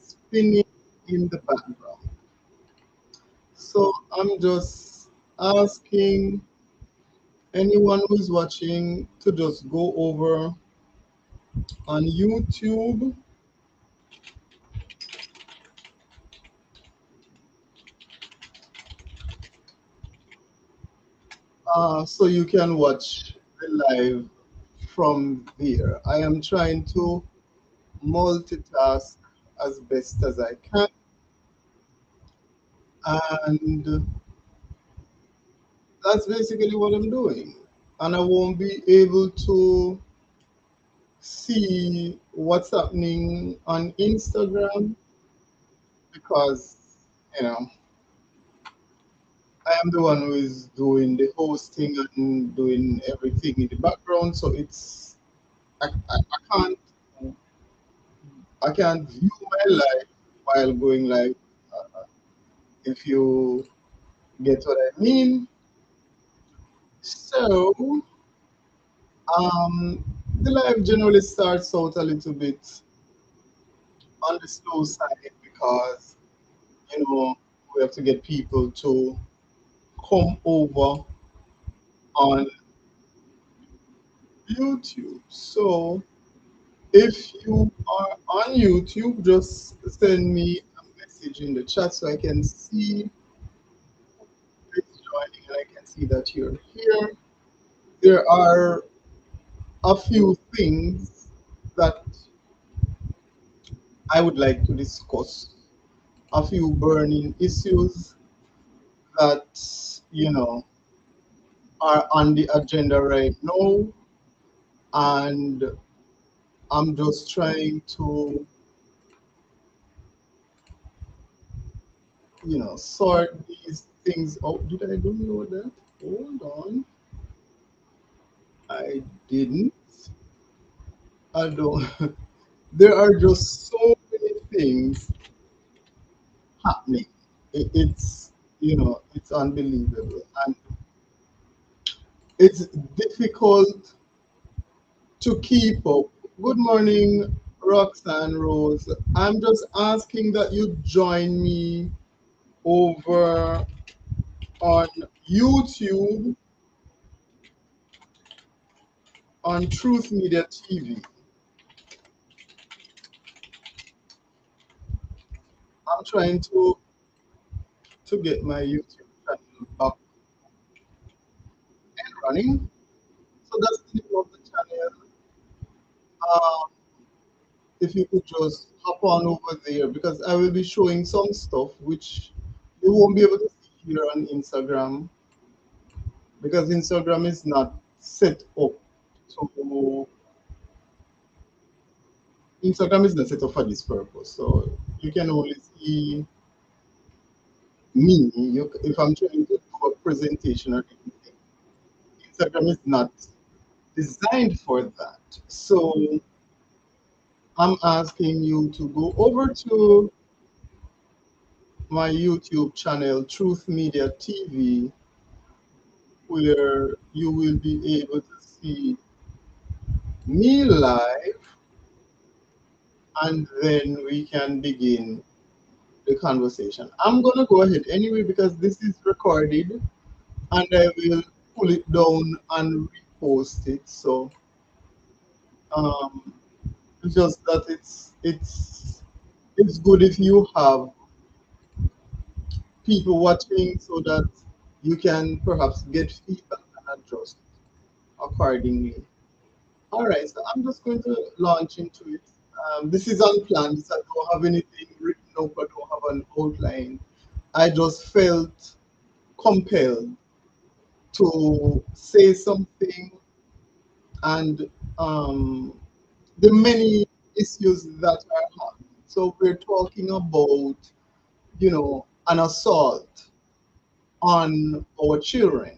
spinning in the background. So I'm just asking anyone who's watching to just go over on YouTube so you can watch the live from there. I am trying to multitask as best as I can, and that's basically what I'm doing. And I won't be able to see what's happening on Instagram because, you know, I am the one who is doing the hosting and doing everything in the background. So I can't I can't view my life while going live. If you get what I mean. So um, the live generally starts out a little bit on the slow side because we have to get people to come over on YouTube. So if you are on YouTube, just send me a message in the chat so I can see who's joining and I can see that you're here. There are a few things that I would like to discuss, a few burning issues that, are on the agenda right now. And I'm just trying to, sort these things out. Did I download that? Hold on. I didn't. I don't. There are just so many things happening. It's unbelievable. And it's difficult to keep up. Good morning, Roxanne Rose. I'm just asking that you join me over on YouTube on Truth Media TV. I'm trying to get my YouTube channel up and running. So that's the name of the channel. Um, if you could just hop on over there because I will be showing some stuff which you won't be able to see here on Instagram because Instagram is not set up to Instagram is not set up for this purpose. So you can only see me. If I'm trying to do a presentation or anything, Instagram is not designed for that. So I'm asking you to go over to my YouTube channel, Truth Media TV, where you will be able to see me live, and then we can begin the conversation. I'm going to go ahead anyway because this is recorded and I will pull it down and repost it. So um, it's just that it's good if you have people watching so that you can perhaps get feedback and adjust accordingly. All right, so I'm just going to launch into it. This is unplanned. I don't have anything written up. I don't have an outline. I just felt compelled to say something, and um, the many issues that are happening. So we're talking about, an assault on our children,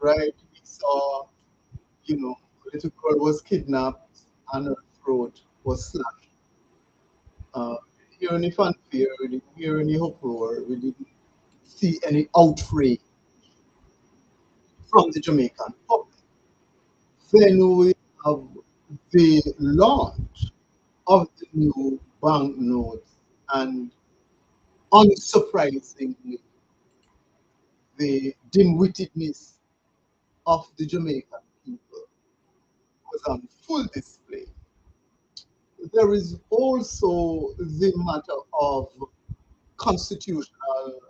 right? We saw, a little girl was kidnapped and her throat was slashed. Here in the fanfare, we didn't hear any uproar, we didn't see any outrage from the Jamaican public. Then we have the launch of the new banknotes, and unsurprisingly, the dim-wittedness of the Jamaican people was on full display. There is also the matter of constitutional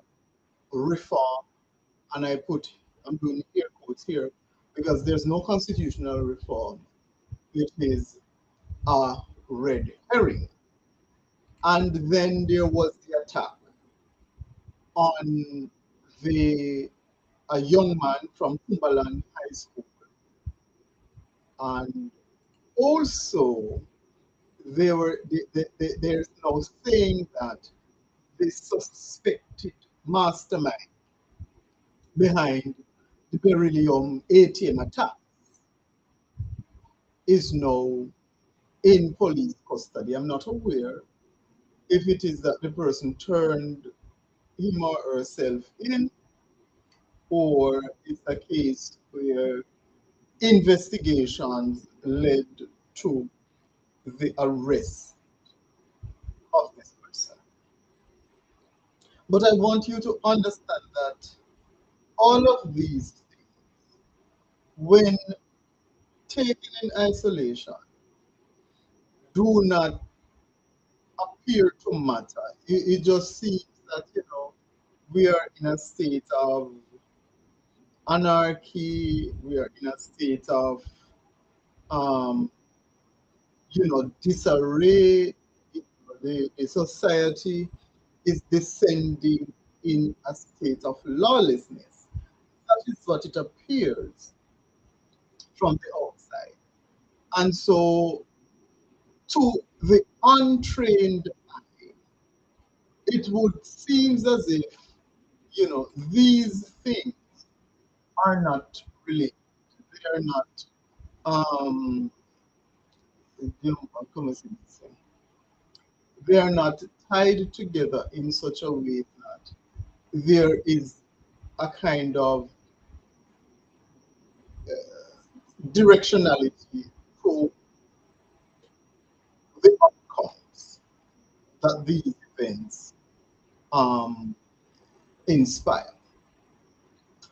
reform, and I'm doing air quotes here because there's no constitutional reform. It is a red herring. And then there was the attack on the a young man from Cumberland High School, and also there's now saying that the suspected mastermind behind the beryllium ATM attack is now in police custody. I'm not aware if it is that the person turned him or herself in, or it's a case where investigations led to the arrest of this person. But I want you to understand that all of these things, when taken in isolation, do not appear to matter. It just seems that, we are in a state of anarchy, we are in a state of, um, disarray. The society is descending in a state of lawlessness. That is what it appears from the outside. And so, to the untrained eye, it would seem as if, these things are not related. They are not, um, como se dice? They are not tied together in such a way that there is a kind of directionality to the outcomes that these events um, inspire.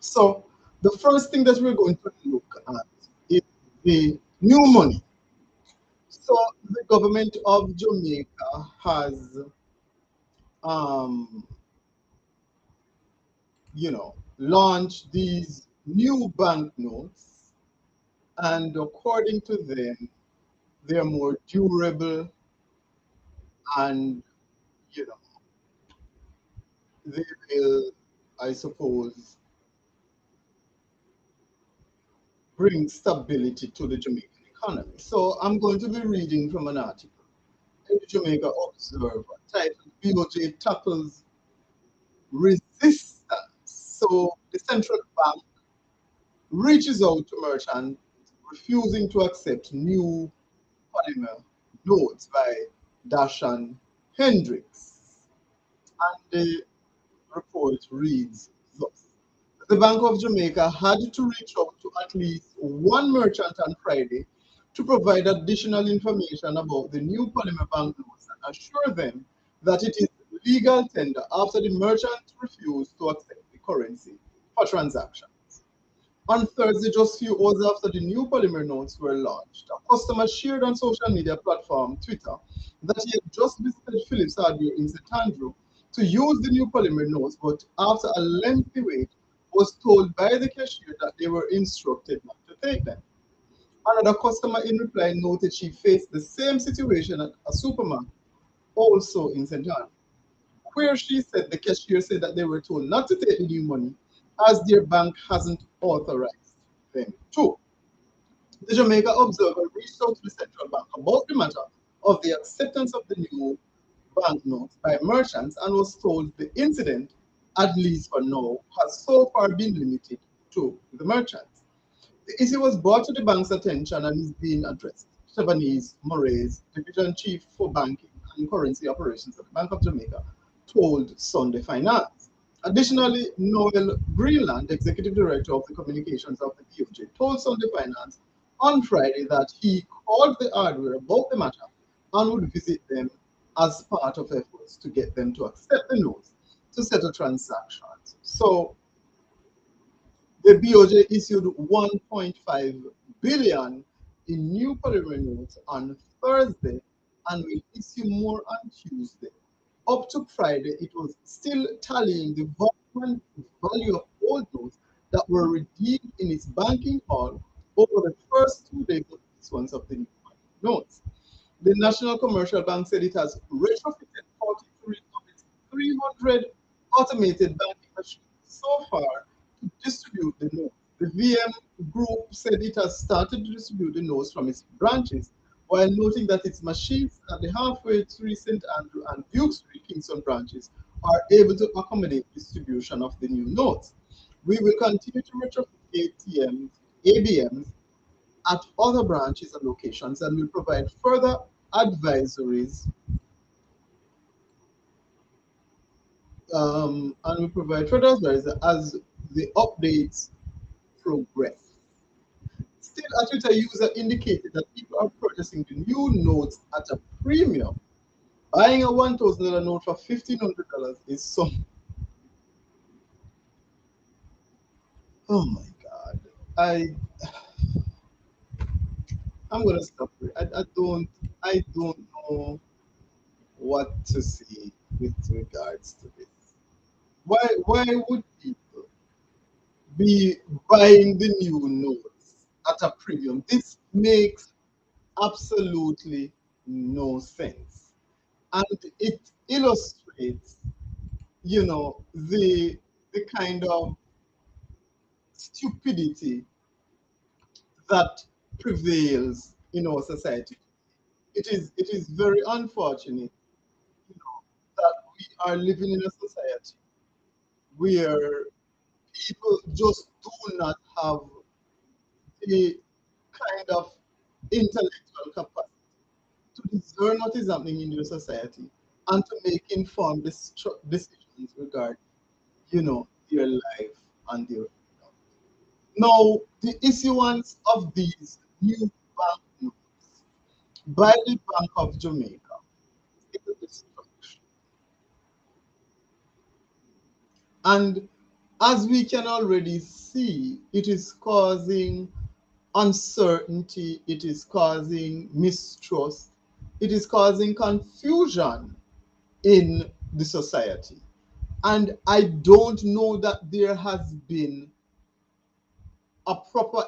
So the first thing that we're going to look at is the new money. So the government of Jamaica has, um, launched these new banknotes, and according to them, they're more durable, and you know they will, I suppose, bring stability to the Jamaican economy. So I'm going to be reading from an article in the Jamaica Observer titled BOJ Tackles Resistance. So the central bank reaches out to merchants refusing to accept new polymer notes by Dashan Hendricks. And the report reads thus. The Bank of Jamaica had to reach out to at least one merchant on Friday to provide additional information about the new polymer banknotes and assure them that it is legal tender after the merchant refused to accept the currency for transactions. On Thursday, just few hours after the new polymer notes were launched, a customer shared on social media platform Twitter that he had just visited Phillips Hardware in St. Andrew to use the new polymer notes, but after a lengthy wait, was told by the cashier that they were instructed not to take them. Another customer in reply noted she faced the same situation at a supermarket, also in St. Andrew, where she said the cashier said that they were told not to take the new money as their bank hasn't authorized them to. The Jamaica Observer reached out to the central bank about the matter of the acceptance of the new banknotes by merchants and was told the incident, at least for now, has so far been limited to the merchants. The issue was brought to the bank's attention and is being addressed. Chevanese Moraes, Division Chief for Banking and Currency Operations at the Bank of Jamaica, told Sunday Finance. Additionally, Noel Greenland, Executive Director of the Communications of the BOJ, told Sunday Finance on Friday that he called the hardware about the matter and would visit them as part of efforts to get them to accept the notes to settle transactions. So the BOJ issued 1.5 billion in new Polymer notes on Thursday and will issue more on Tuesday. Up to Friday, it was still tallying the volume and value of old notes that were redeemed in its banking hall over the first 2 days of issuance of the new notes. The National Commercial Bank said it has retrofitted 43 of its 300 automated banking machines so far to distribute the notes. The VM Group said it has started to distribute the notes from its branches, while noting that its machines at the Halfway Tree, St. Andrew, and Duke Street, Kingston branches are able to accommodate distribution of the new notes. We will continue to retrofit ATMs, ABMs at other branches and locations and will provide further advisories as the updates progress. Still, a Twitter user indicated that people are purchasing the new notes at a premium. Buying a $1,000 note for $1,500 is some. Oh my God! I I'm gonna stop here. I don't know what to say with regards to this. Why would people be buying the new notes at a premium? This makes absolutely no sense. And it illustrates, the kind of stupidity that prevails in our society. It is very unfortunate, that we are living in a society where people just do not have the kind of intellectual capacity to discern what is happening in your society and to make informed decisions regarding, their life and their freedom. Now, the issuance of these new bank notes by the Bank of Jamaica is a destruction. And as we can already see, it is causing uncertainty, it is causing mistrust, it is causing confusion in the society. And I don't know that there has been a proper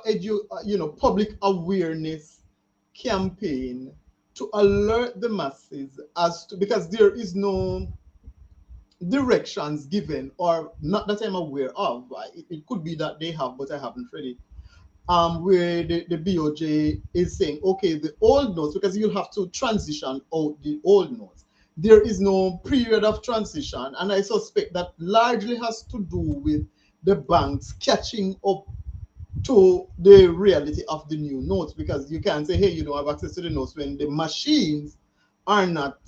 public awareness campaign to alert the masses as to, because there is no directions given, or not that I'm aware of. It could be that they have, but I haven't read it. Where the BOJ is saying, okay, the old notes, because you'll have to transition out the old notes. There is no period of transition, and I suspect that largely has to do with the banks catching up to the reality of the new notes, because you can't say, hey, you don't have access to the notes when the machines are not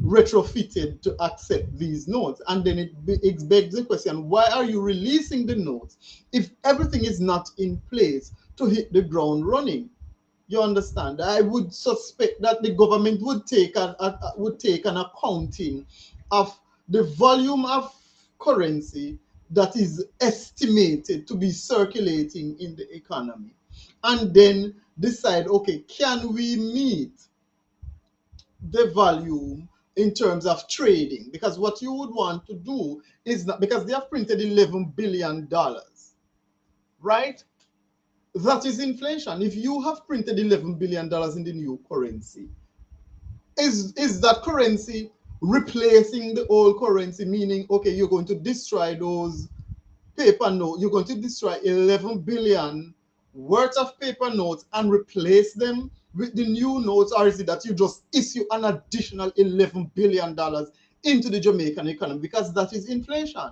retrofitted to accept these notes. And then it begs the question, why are you releasing the notes if everything is not in place to hit the ground running? You understand? I would suspect that the government would take an accounting of the volume of currency that is estimated to be circulating in the economy, and then decide, okay, can we meet the volume in terms of trading? Because what you would want to do is not, because they have printed $11 billion, right? That is inflation. If you have printed $11 billion in the new currency, is that currency replacing the old currency? Meaning, okay, you're going to destroy those paper notes, you're going to destroy 11 billion worth of paper notes and replace them with the new notes, or is it that you just issue an additional $11 billion into the Jamaican economy? Because that is inflation.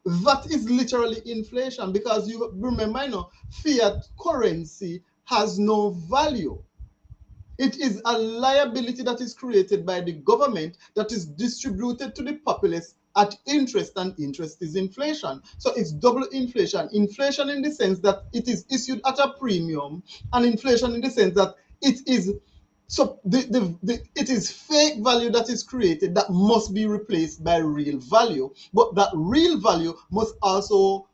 That is literally inflation, because you remember, fiat currency has no value. It is a liability that is created by the government that is distributed to the populace at interest, and interest is inflation. So it's double inflation. Inflation in the sense that it is issued at a premium, and inflation in the sense that it is So it is fake value that is created that must be replaced by real value, but that real value must also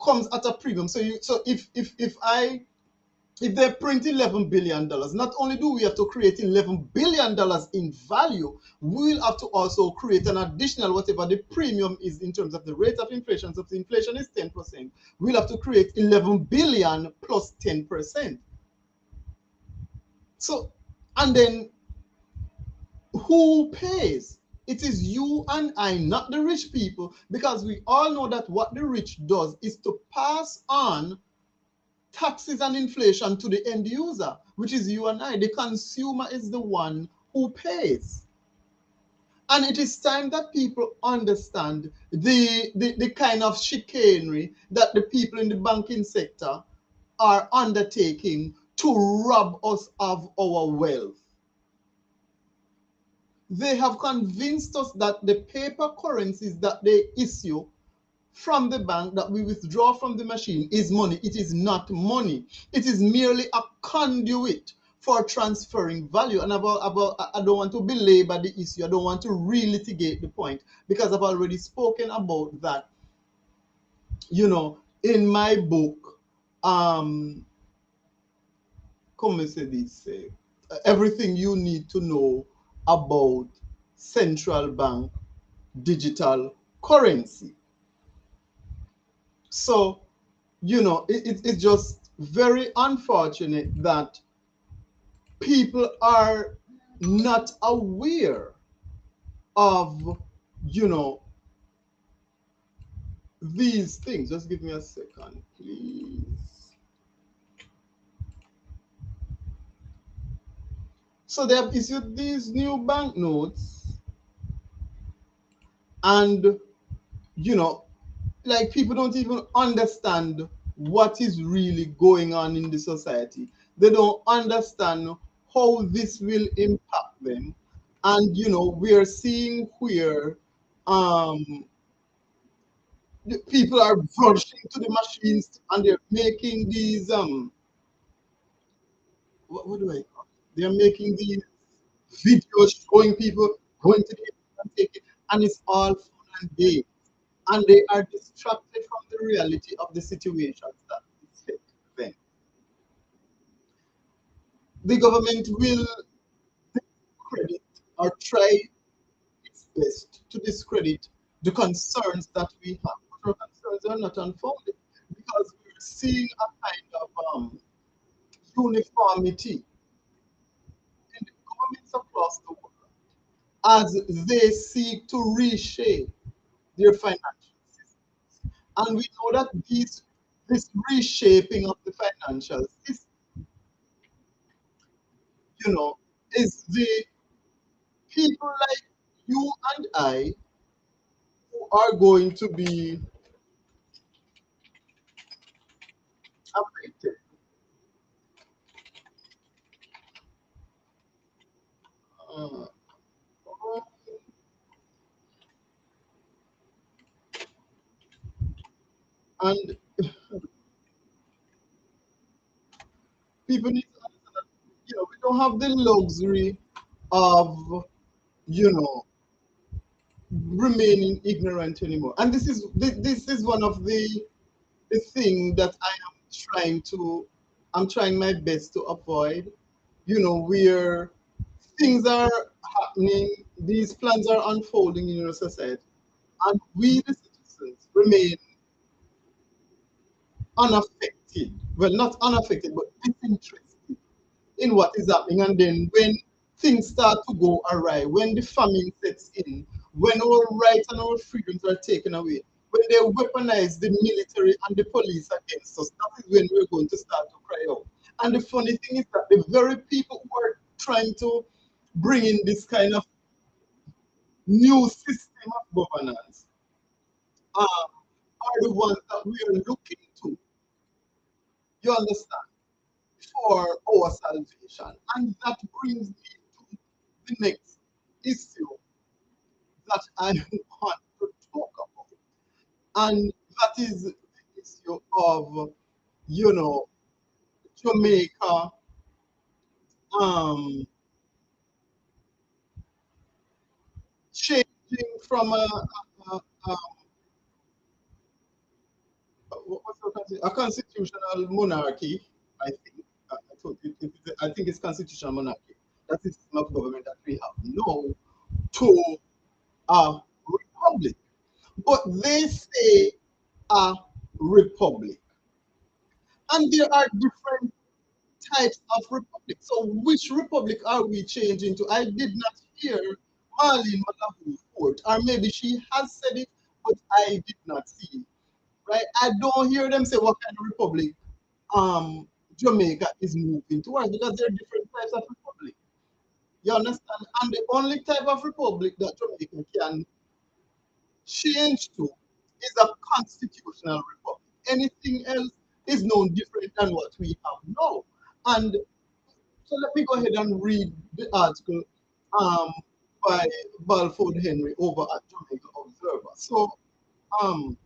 comes at a premium. So if they print $11 billion, not only do we have to create $11 billion in value, we'll have to also create an additional whatever the premium is in terms of the rate of inflation. So if the inflation is 10%, we'll have to create 11 billion plus 10%. So, and then who pays? It is you and I, not the rich people, because we all know that what the rich does is to pass on taxes and inflation to the end user, which is you and I. The consumer is the one who pays. And it is time that people understand the kind of chicanery that the people in the banking sector are undertaking to rob us of our wealth. They have convinced us that the paper currencies that they issue from the bank, that we withdraw from the machine, is money. It is not money. It is merely a conduit for transferring value. And I don't want to belabor the issue. I don't want to relitigate the point because I've already spoken about that, in my book. Come and say this, everything you need to know about central bank digital currency. So, it's just very unfortunate that people are not aware of, these things. Just give me a second, please. So they have issued these new banknotes, and, like, people don't even understand what is really going on in the society. They don't understand how this will impact them. And, we're seeing where um, the people are rushing to the machines and they're making these, what do I call it? They're making these videos showing people going to the and taking, and it's all fun and games. And they are distracted from the reality of the situations that affect them. The government will discredit or try its best to discredit the concerns that we have. But our concerns are not unfounded because we're seeing a kind of uniformity in the governments across the world as they seek to reshape their financial system. And we know that this reshaping of the financial system, you know, is the people like you and I who are going to be affected. Uh, and people need to understand that, we don't have the luxury of, you know, remaining ignorant anymore. And this is one of the thing that I'm trying my best to avoid, where things are happening, these plans are unfolding in your society, and we, the citizens, remain unaffected. Well, not unaffected, but disinterested in what is happening. And then when things start to go awry, when the famine sets in, when our rights and our freedoms are taken away, when they weaponize the military and the police against us, that is when we're going to start to cry out. And the funny thing is that the very people who are trying to bring in this kind of new system of governance are the ones that we are looking to, you understand, for our salvation. And that brings me to the next issue that I want to talk about. And that is the issue of, you know, Jamaica, changing from a constitutional monarchy, I think. I thought I think it's constitutional monarchy. That is the system of government that we have now to a republic. But they say a republic. And there are different types of republic. So which republic are we changing to? I did not hear Marlene Malahu quote, or maybe she has said it, but I did not see it. Right? I don't hear them say what kind of republic Jamaica is moving towards because there are different types of republic. You understand? And the only type of republic that Jamaica can change to is a constitutional republic. Anything else is no different than what we have now. And so let me go ahead and read the article um, by Balfour Henry over at Jamaica Observer. So, um,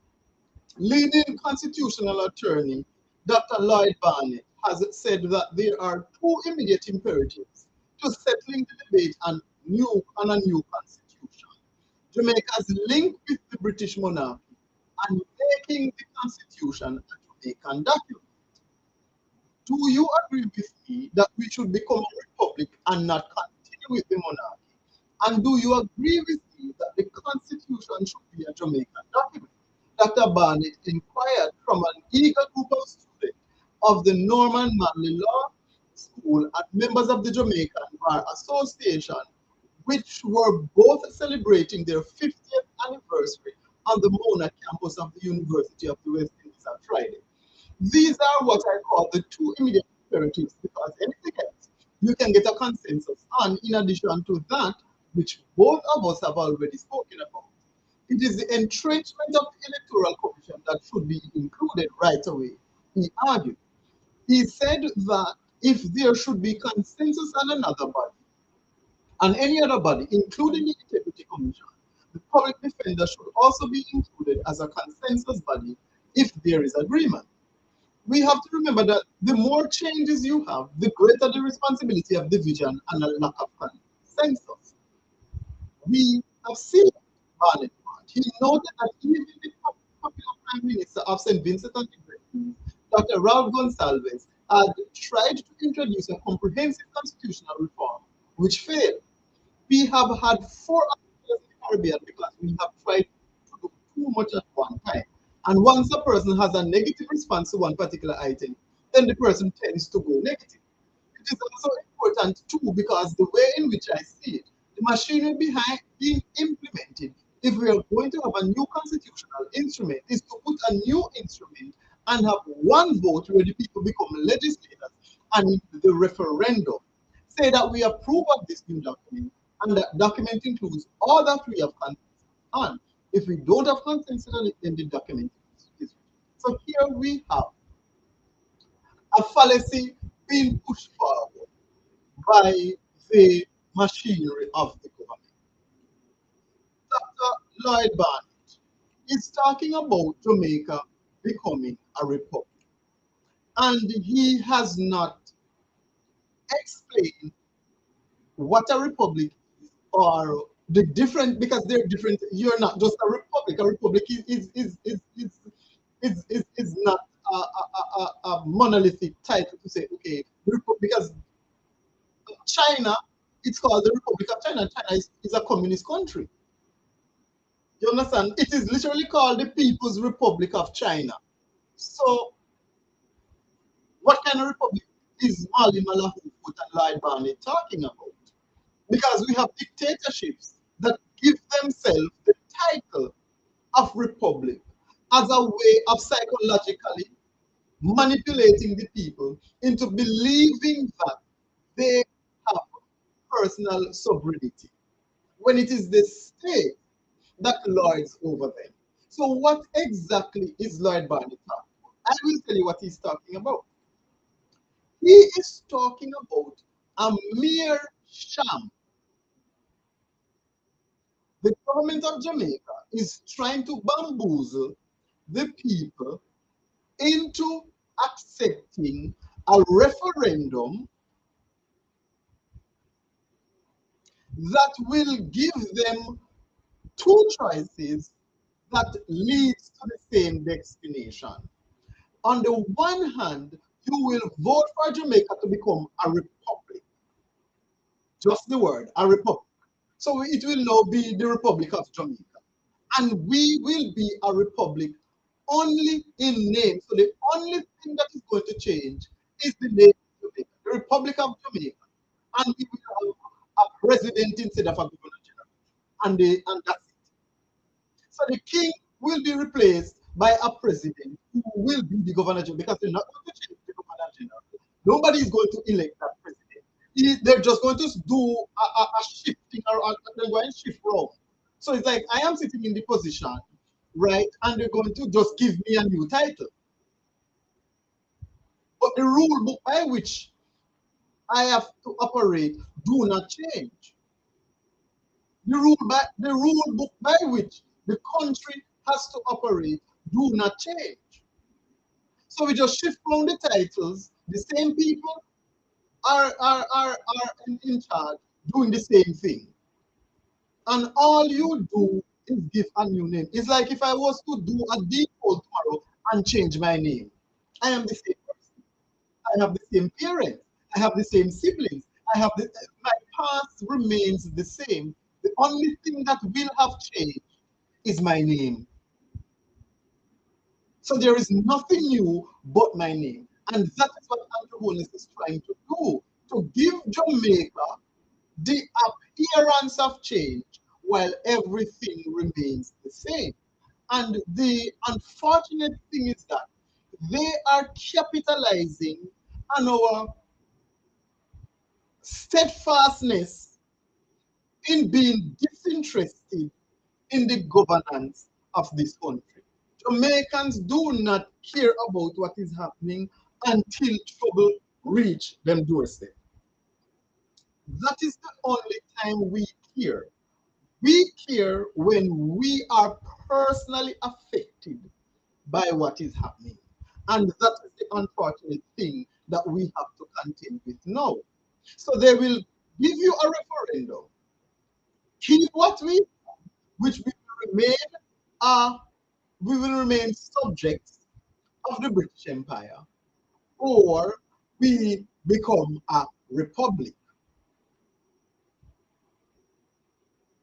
leading constitutional attorney Dr. Lloyd Barnett has said that there are two immediate imperatives to settling the debate on a new constitution. Jamaica's link with the British monarchy and making the constitution a Jamaican document. Do you agree with me that we should become a republic and not continue with the monarchy? And do you agree with me that the constitution should be a Jamaican document? Dr. Barnett inquired from an eager group of students of the Norman Manley Law School and members of the Jamaican Bar Association, which were both celebrating their 50th anniversary on the Mona campus of the University of the West Indies on Friday. These are what I call the two immediate imperatives because anything else you can get a consensus on in addition to that which both of us have already spoken about. It is the entrenchment of the Electoral Commission that should be included right away, he argued. He said that if there should be consensus on another body, on any other body, including the Integrity Commission, the public defender should also be included as a consensus body if there is agreement. We have to remember that the more changes you have, the greater the responsibility of division and a lack of consensus. We have seen Barnett. He noted that even the popular Prime Minister of St. Vincent and the Grenadines, Dr. Raul Gonsalves, had tried to introduce a comprehensive constitutional reform, which failed. We have had four others in the Caribbean because we have tried to do too much at one time. And once a person has a negative response to one particular item, then the person tends to go negative. It is also important too because the way in which I see it, the machinery behind being implemented, if we are going to have a new constitutional instrument, is to put a new instrument and have one vote where the people become legislators and in the referendum say that we approve of this new document and that document includes all that we have consensus on. If we don't have consensus on it, then the document is. So here we have a fallacy being pushed forward by the machinery of the government. Dr. Lloyd Barnett is talking about Jamaica becoming a republic. And he has not explained what a republic is or the different, because they're different. You're not just a republic. A republic is not a monolithic title to say, okay, because China, it's called the Republic of China. China is a communist country. You understand? It is literally called the People's Republic of China. So, what kind of republic is Mali Malahut and Lloyd Barnett talking about? Because we have dictatorships that give themselves the title of republic as a way of psychologically manipulating the people into believing that they have personal sovereignty when it is the state that lords over them. So, what exactly is Lloyd Barnett talking about? I will tell you what he's talking about. He is talking about a mere sham. The government of Jamaica is trying to bamboozle the people into accepting a referendum that will give them two choices that leads to the same destination. On the one hand, you will vote for Jamaica to become a republic. Just the word, a republic. So it will now be the Republic of Jamaica. And we will be a republic only in name. So the only thing that is going to change is the name of Jamaica, the Republic of Jamaica. And we will have a president instead of a governor general. And that's it. So the king will be replaced by a president who will be the governor general because they're not going to change the governor general. Nobody is going to elect that president. They're just going to do a shifting or they're going to shift around. So it's like I am sitting in the position, right? And they're going to just give me a new title. But the rule book by which I have to operate do not change. The rule book by which the country has to operate do not change. So we just shift around the titles. The same people are in charge doing the same thing. And all you do is give a new name. It's like if I was to do a default tomorrow and change my name. I am the same person. I have the same parents. I have the same siblings. My past remains the same. The only thing that will have changed is my name. So there is nothing new but my name. And that is what Andrew Holness is trying to do, to give Jamaica the appearance of change while everything remains the same. And the unfortunate thing is that they are capitalizing on our steadfastness in being disinterested in the governance of this country. Jamaicans do not care about what is happening until trouble reach them doorstep. That is the only time we care. We care when we are personally affected by what is happening. And that is the unfortunate thing that we have to contend with now. So they will give you a referendum, keep what we, which uh, we will remain subjects of the British Empire, or we become a republic.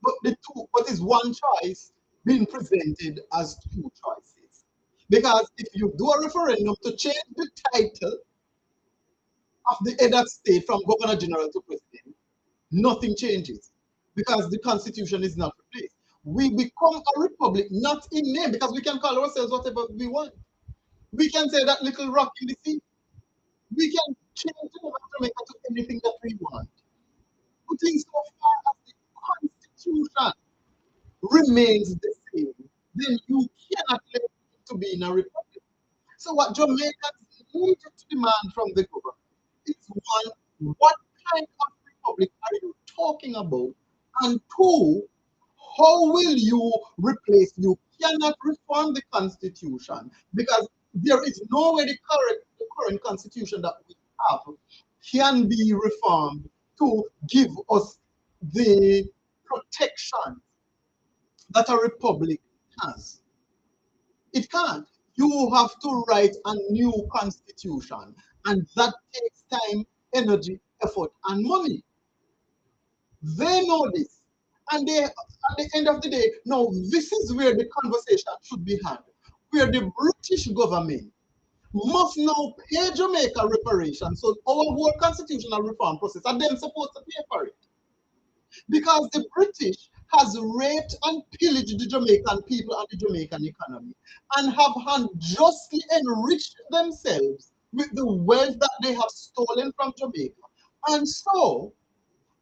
But is one choice being presented as two choices? Because if you do a referendum to change the title of the head of state from governor general to president, nothing changes because the constitution is not replaced. We become a republic not in name because we can call ourselves whatever we want. We can say that little rock in the sea. We can change the name of Jamaica to anything that we want. Putting so far as the constitution remains the same, then you cannot let it to be in a republic. So what Jamaicans need to demand from the government is one, what kind of republic are you talking about? And two, how will you replace? You cannot reform the constitution because there is no way the current constitution that we have can be reformed to give us the protection that a republic has. It can't. You have to write a new constitution, and that takes time, energy, effort, and money. They know this. And they, at the end of the day, no, this is where the conversation should be had, where the British government must now pay Jamaica reparations. So our whole constitutional reform process, and them supposed to pay for it. Because the British has raped and pillaged the Jamaican people and the Jamaican economy and have unjustly enriched themselves with the wealth that they have stolen from Jamaica. And so,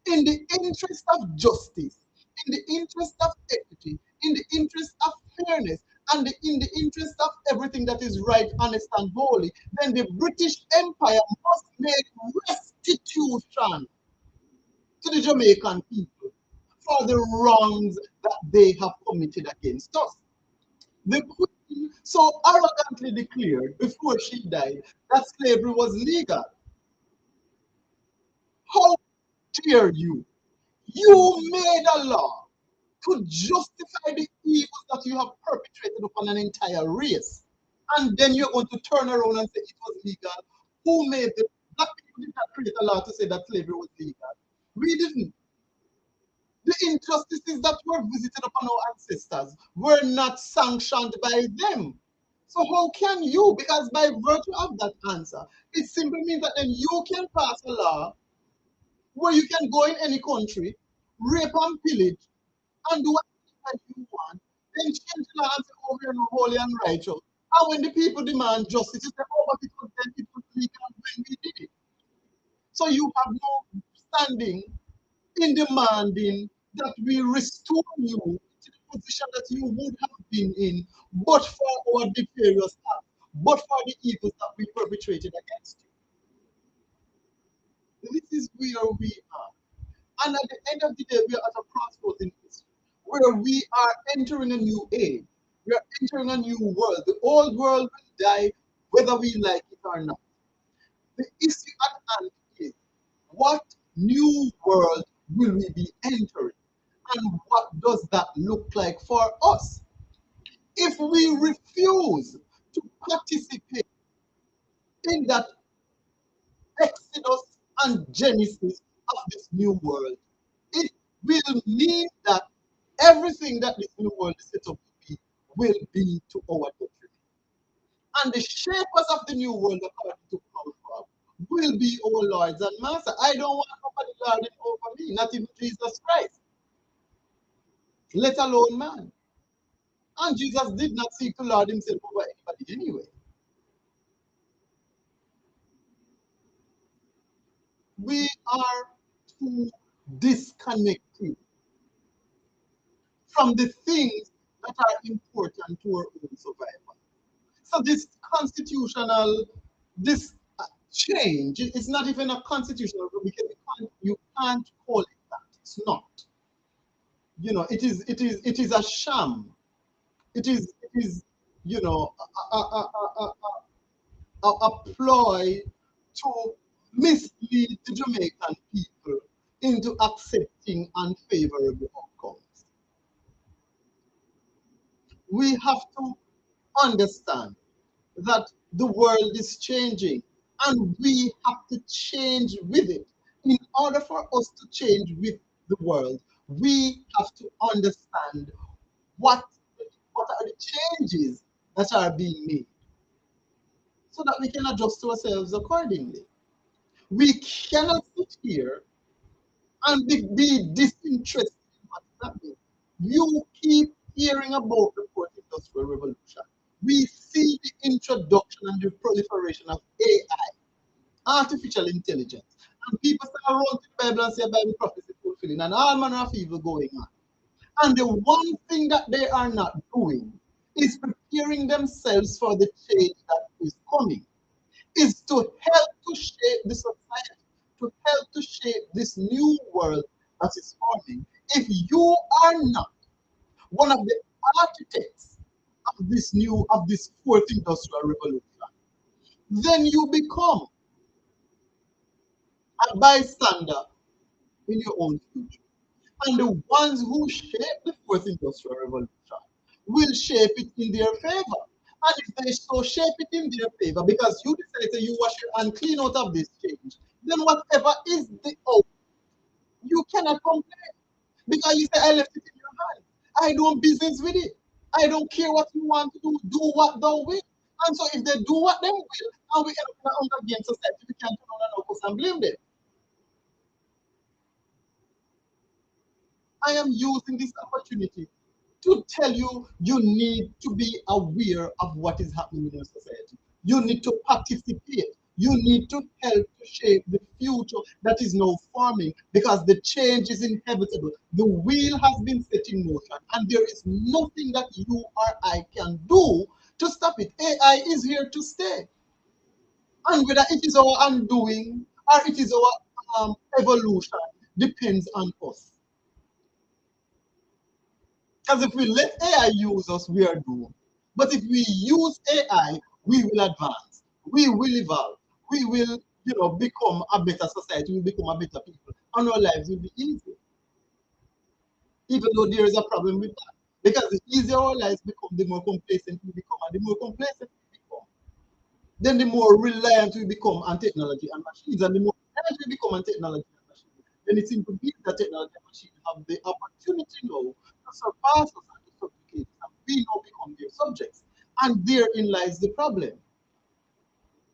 in the interest of justice, in the interest of equity, in the interest of fairness, and in the interest of everything that is right, honest, and holy, then the British Empire must make restitution to the Jamaican people for the wrongs that they have committed against us. The Queen so arrogantly declared before she died that slavery was legal. How dare you? You made a law to justify the evils that you have perpetrated upon an entire race. And then you're going to turn around and say it was legal. Who made the black people did not create a law to say that slavery was legal? We didn't. The injustices that were visited upon our ancestors were not sanctioned by them. So how can you? Because by virtue of that answer, it simply means that then you can pass a law where you can go in any country, rape and pillage, and do whatever you want, then change the law and say, oh, we are not holy and righteous. And when the people demand justice, you say, oh, but it was then it was legal when we did it. So you have no standing in demanding that we restore you to the position that you would have been in, but for our nefarious acts, but for the evils that we perpetrated against you. This is where we are. And at the end of the day, we are at a crossroads in history where we are entering a new age. We are entering a new world. The old world will die whether we like it or not. The issue at hand is what new world will we be entering? And what does that look like for us? If we refuse to participate in that Exodus and Genesis of this new world, it will mean that everything that this new world is set up to be will be to our detriment. And the shapers of the new world, according to Paul, will be our lords and masters. I don't want nobody lording over me, not even Jesus Christ, let alone man. And Jesus did not seek to lord himself over anybody anyway. We are too disconnected from the things that are important to our own survival. So this constitutional, this change, it's not even a constitutional because you can't call it that. It's not. You know, it is a sham. It is you know a ploy to mislead the Jamaican people into accepting unfavorable outcomes. We have to understand that the world is changing and we have to change with it. In order for us to change with the world, we have to understand what, what are the changes that are being made so that we can adjust ourselves accordingly. We cannot sit here and be disinterested in what's happening. You keep hearing about the fourth industrial revolution. We see the introduction and the proliferation of AI, artificial intelligence. And people start running to the Bible and say Bible prophecy fulfilling and all manner of evil going on. And the one thing that they are not doing is preparing themselves for the change that is coming, is to help to shape the society, to help to shape this new world that is forming. If you are not one of the architects of this fourth industrial revolution, then you become a bystander in your own future. And the ones who shape the fourth industrial revolution will shape it in their favor. And if they so shape it in their favor, because you decide that you wash your hand clean out of this change, then whatever is the out, you cannot complain. Because you say, I left it in your hand. I don't business with it. I don't care what you want to do what thou will. And so if they do what they will, and we end up in an undergain society, we can't turn on our nose and blame them. I am using this opportunity to tell you you need to be aware of what is happening in your society. You need to participate. You need to help to shape the future that is now forming because the change is inevitable. The wheel has been set in motion, and there is nothing that you or I can do to stop it. AI is here to stay. And whether it is our undoing or it is our evolution depends on us. Because if we let AI use us, we are doomed. But if we use AI, we will advance, we will evolve, we will, become a better society, we will become a better people, and our lives will be easier. even though there is a problem with that. Because the easier our lives become, the more complacent we become. And the more complacent we become, then the more reliant we become on technology and machines. And the more reliant we become on technology and machines, then it seems to be that technology and machines have the opportunity now to surpass us and to supplicate us. And we now become their subjects. And therein lies the problem.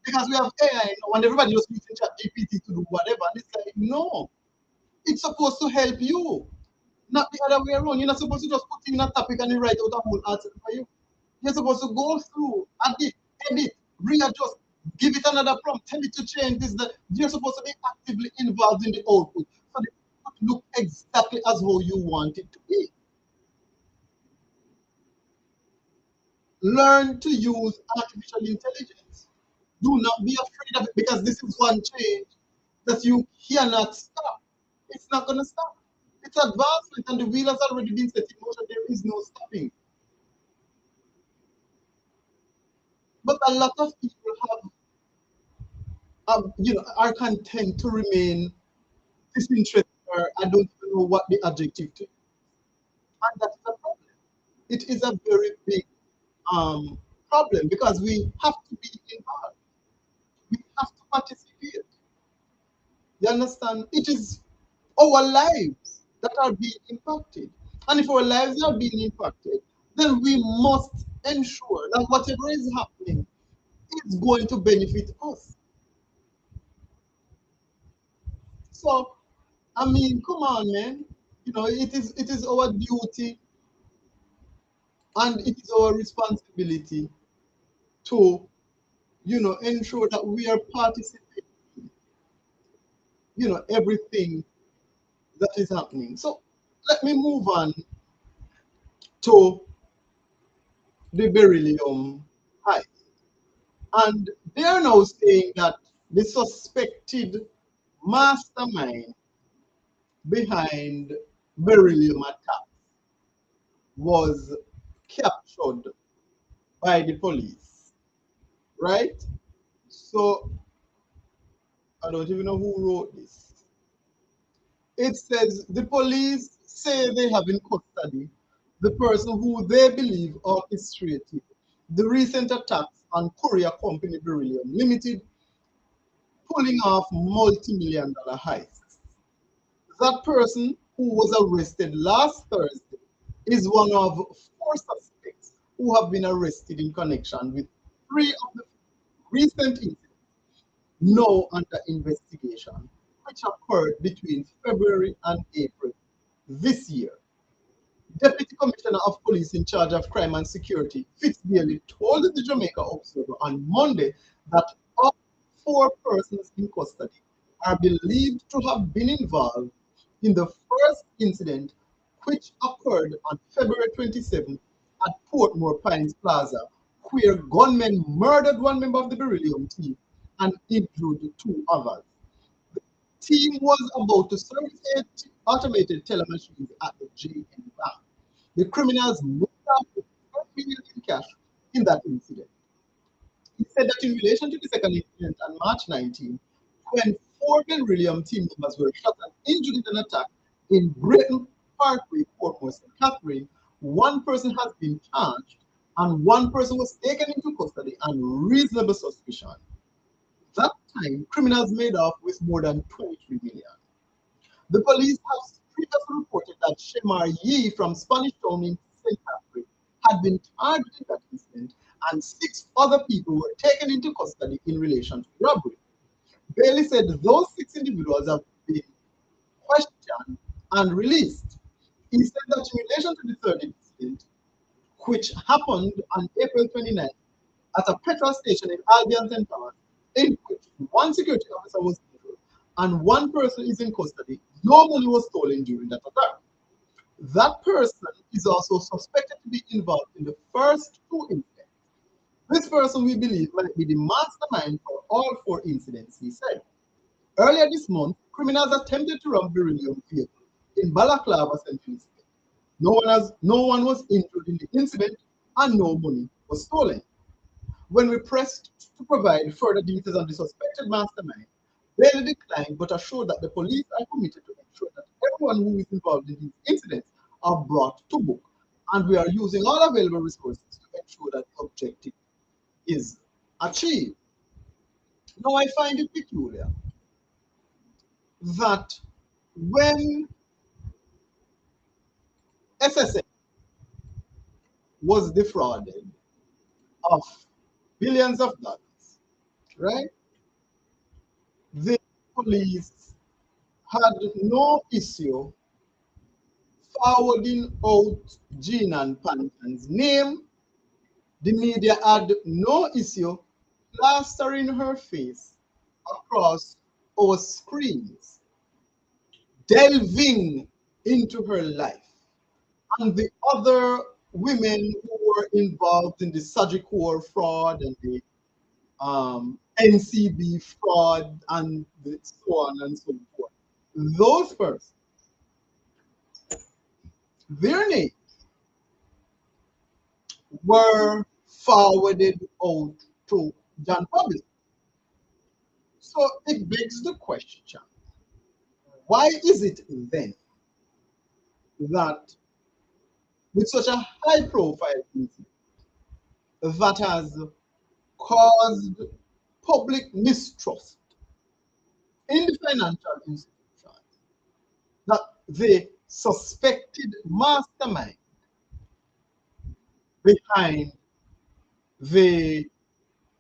Because we have AI now and everybody just using ChatGPT to do whatever. And it's like, no, it's supposed to help you. Not the other way around. You're not supposed to just put in a topic and you write out a whole article for you. You're supposed to go through, edit, readjust, give it another prompt, tell it to change this, that. You're supposed to be actively involved in the output so the output look exactly as how you want it to be. Learn to use artificial intelligence. Do not be afraid of it because this is one change that you cannot stop. It's not going to stop. It's advancement and the wheel has already been set in motion. There is no stopping. But a lot of people are content to remain disinterested or I don't even know what the adjective to. And that's the problem. It is a very big problem because we have to be involved. We have to participate. You understand? It is our lives that are being impacted. And if our lives are being impacted, then we must ensure that whatever is happening is going to benefit us. So, I mean, come on, man. It is our duty and it is our responsibility to, ensure that we are participating, everything that is happening. So let me move on to the beryllium heist. And they are now saying that the suspected mastermind behind beryllium attack was captured by the police, right? So I don't even know who wrote this. It says the police say they have in custody the person who they believe orchestrated the recent attacks on Korea Company Beryllium Limited, pulling off multi-million dollar heists. That person who was arrested last Thursday is one of four suspects who have been arrested in connection with three of the recent incidents now under investigation, which occurred between February and April this year. Deputy Commissioner of Police in charge of crime and security, Fitzgerald, told the Jamaica Observer on Monday that all four persons in custody are believed to have been involved in the first incident, which occurred on February 27th at Portmore Pines Plaza, where gunmen murdered one member of the Beryllium team and injured two others. The team was about to service automated teller machines at the JN Bank. The criminals moved out with 12 million in cash in that incident. He said that in relation to the second incident on March 19, when four Beryllium team members were shot and injured in an attack in Britain Parkway, Portmore, St. Catherine, one person has been charged and one person was taken into custody on reasonable suspicion. That time, criminals made off with more than 23 million. The police have previously reported that Shemar Yee from Spanish Town in St. Catherine had been targeted in that incident, and six other people were taken into custody in relation to the robbery. Bailey said those six individuals have been questioned and released. He said that in relation to the third incident, which happened on April 29th at a petrol station in Albion St. Thomas, in which one security officer was injured and one person is in custody, no money was stolen during that attack. That person is also suspected to be involved in the first two incidents. This person, we believe, might be the mastermind for all four incidents, he said. Earlier this month, criminals attempted to rob Beryllium vehicle in Balaclava, St. Lucia. No one was injured in the incident and no money was stolen. When we pressed to provide further details on the suspected mastermind, Bailey declined but assured that the police are committed to ensure that everyone who is involved in these incidents are brought to book. And we are using all available resources to ensure that the objective is achieved. Now, I find it peculiar that when SSA was defrauded of billions of dollars, right? The police had no issue forwarding out Jean Panton's name. The media had no issue plastering her face across our screens, delving into her life. And the other women who were involved in the Sagicor fraud and the NCB fraud and so on and so forth. Those persons, their names were forwarded out to John Public. So it begs the question, why is it then that with such a high profile incident that has caused public mistrust in the financial institution, that the suspected mastermind behind the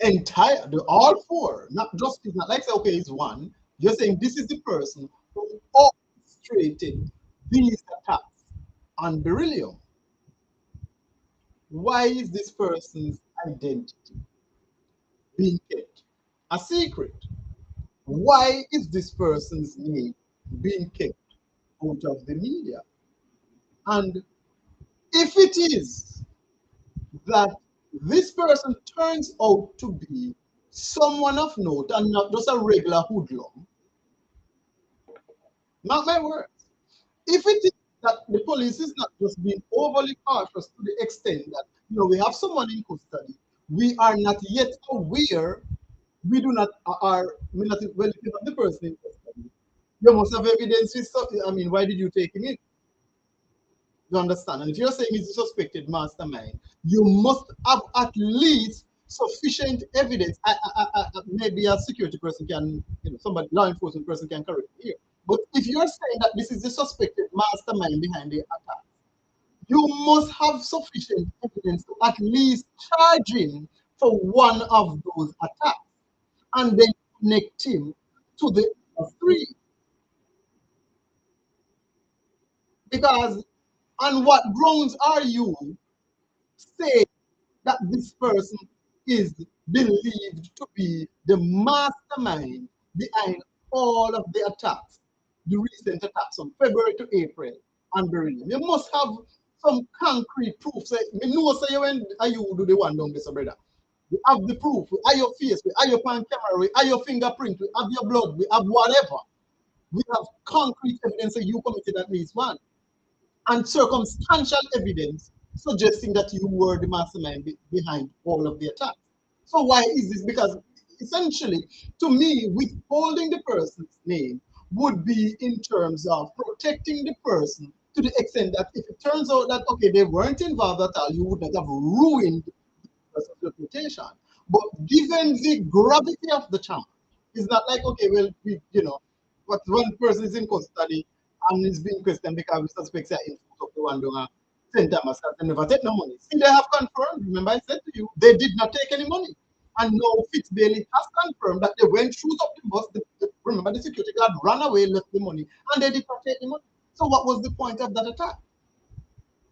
the all four, not just, it's not like say, okay, it's one. You're saying this is the person who orchestrated these attacks on beryllium. Why is this person's identity being kept a secret? Why is this person's name being kept out of the media? And if it is that this person turns out to be someone of note and not just a regular hoodlum, not my words. If it is that the police is not just being overly cautious to the extent that we have someone in custody, we are not yet aware, we do not are we not well, if you have the person in custody, you must have evidence with I mean, why did you take him in? You understand? And if you're saying he's a suspected mastermind, you must have at least sufficient evidence. Maybe a security person can, somebody, law enforcement person can correct me here. But if you're saying that this is the suspected mastermind behind the attack, you must have sufficient evidence to at least charge him for one of those attacks and then connect him to the other three. Because on what grounds are you saying that this person is believed to be the mastermind behind all of the attacks, the recent attacks from February to April on beryllium? You must have some concrete proof. Say, me know say when are you do the one down there, brother. We have the proof, we have your face, we have your pan camera, we have your fingerprint, we have your blood, we have whatever. We have concrete evidence that you committed at least one. And circumstantial evidence suggesting that you were the mastermind behind all of the attacks. So why is this? Because essentially, to me, withholding the person's name would be in terms of protecting the person to the extent that if it turns out that, okay, they weren't involved at all, you would not have ruined the person's reputation. But given the gravity of the charge, it's not like, okay, well, what one person is in custody and is being questioned because we suspect that in of the one doing St. Thomas that they never take no money. See, they have confirmed, remember I said to you, they did not take any money. And now Fitz Bailey has confirmed that they went through up the bus. Remember, the security guard ran away, left the money, and they did not take the money. So what was the point of that attack?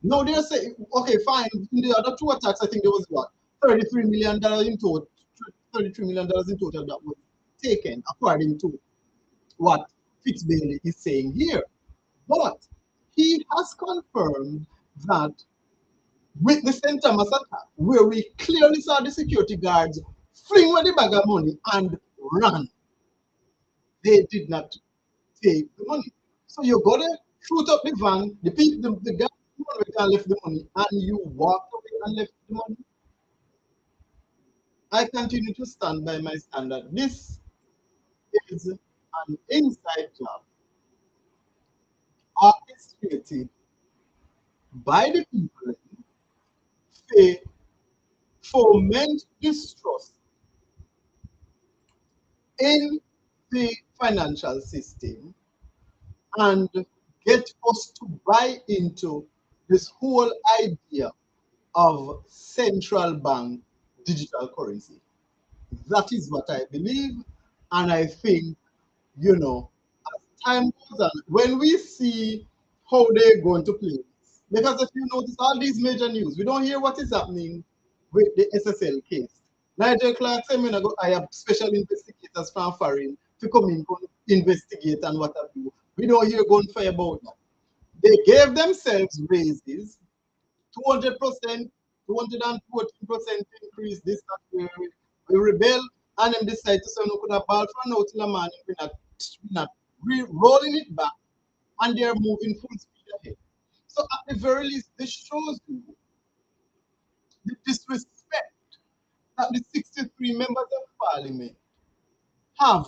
Now they're saying, okay, fine. In the other two attacks, I think there was what? $33 million in total. $33 million in total that was taken, according to what Fitz Bailey is saying here. But he has confirmed that with the St. Thomas attack, where we clearly saw the security guards fling away the bag of money and run, they did not take the money. So you got to shoot up the van, the people, the guy left the money, and you walked away and left the money. I continue to stand by my standard. This is an inside job orchestrated by the people to foment distrust in the financial system and get us to buy into this whole idea of central bank digital currency. That is what I believe. And I think, as time goes on, when we see how they're going to play this, because if you notice all these major news, we don't hear what is happening with the SSL case. Nigel Clark said, I have special investigators from foreign to come in, go investigate and what have you. We don't hear gunfire about that. They gave themselves raises, 200%, 214% increase, this, that, we rebel, and then decide to say, no, could have ball for now till a man, we're not rolling it back, and they're moving full speed ahead. So at the very least, this shows you the disrespect that the 63 members of parliament have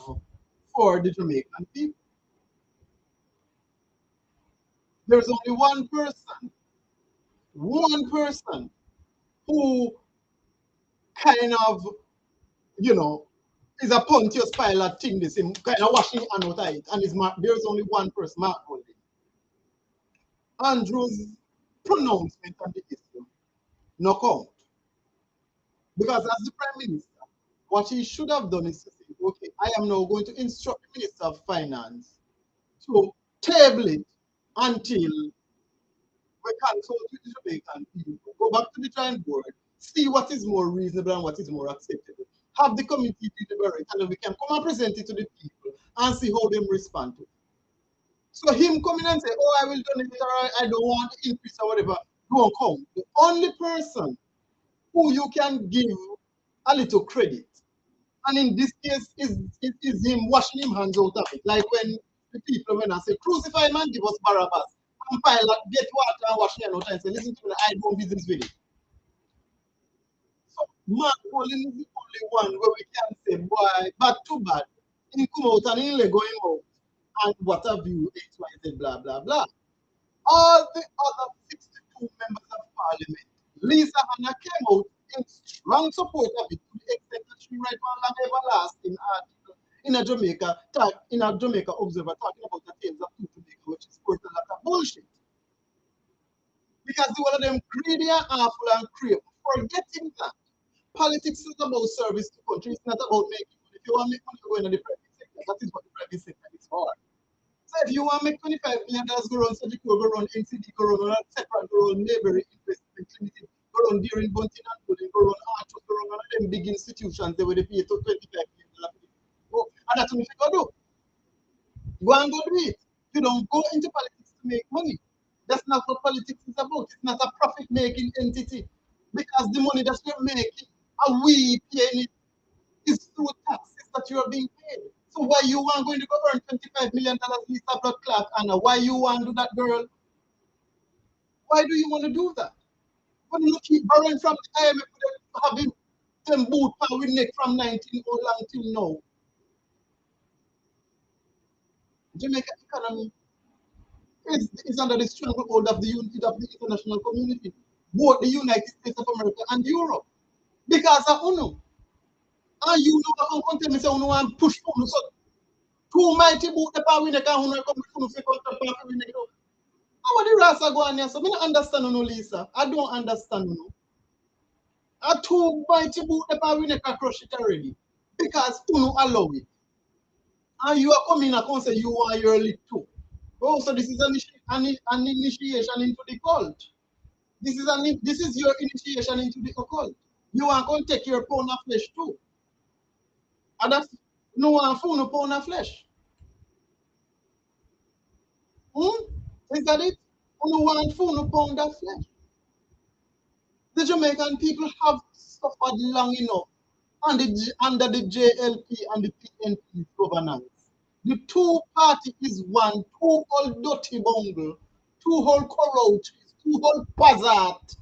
for the Jamaican people. There's only one person who kind of, you know, is a Pontius Pilate thing, this him kind of washing hand out of it, and there's only one person, Mark Golding. Andrew's pronouncement on the issue, no count. Because as the Prime Minister, what he should have done is to say, okay, I am now going to instruct the Minister of Finance to table it until we consult with the Jamaican people, go back to the drawing board, see what is more reasonable and what is more acceptable. Have the committee deliberate, and then we can come and present it to the people and see how they respond to it. So him coming and say, oh, I will donate or I don't want to increase or whatever, don't come. The only person who you can give a little credit, and in this case is him washing him hands out of it. Like when the people when I say, crucify man, give us Barabbas. And Pilate get water and wash your out and say, listen to me, I don't business with it. So Mark Collins is the only one where we can say, boy, bad too bad. He come out and he going out and what have you, X, Y, Z, blah, blah, blah. All the other 62 members of parliament, Lisa Hanna came out in strong support of it to the extent that she wrote one everlasting article in a Jamaica Observer talking about the tales of two Jamaica, which is quite a lot of bullshit. Because the one of them greedy and awful and crave, forgetting that politics is about service to country, it's not about making money. If you want to make money, go into the private sector. That is what the private sector is for. So if you want to make $25 million, go run Surgical, go run NCD, go run separate, go run Mayberry Investment Limited, go run Deering Bunting and Gooding, go run Arthur, go run one of them big institutions, they will pay to $25 million. And that's what you go do. Go and go do it. You don't go into politics to make money. That's not what politics is about. It's not a profit-making entity. Because the money that you're making, and we paying it, is through taxes that you are being paid. So why you want going to go earn $25 million, Lisa Blood Clark, Anna? Why you want to do that, girl? Why do you want to do that? When you keep borrowing from the IMF, having them boot power with neck from 1901 till now. Jamaica economy is under the stranglehold of the international community, both the United States of America and Europe. Because of UNO. And you know how come tell me say UNO and push UNO. So two mighty boot the power we neck and UNO come with UNO for power we neck. How the Rasa go on here? So I don't understand UNO, Lisa. I don't understand UNO. A two mighty boot the power we neck crush it already. Because UNO allow it. And you are coming and say you want your lead too. Oh, so this is an initiation into the cult. This is your initiation into the occult. You are going to take your pound of flesh too. And that's no one for no pound of flesh. Is that it? No one for no pound of flesh. The Jamaican people have suffered long enough under the JLP and the PNP governance. The two party is one, two whole dirty bungle, two whole corrupt, two whole buzzard.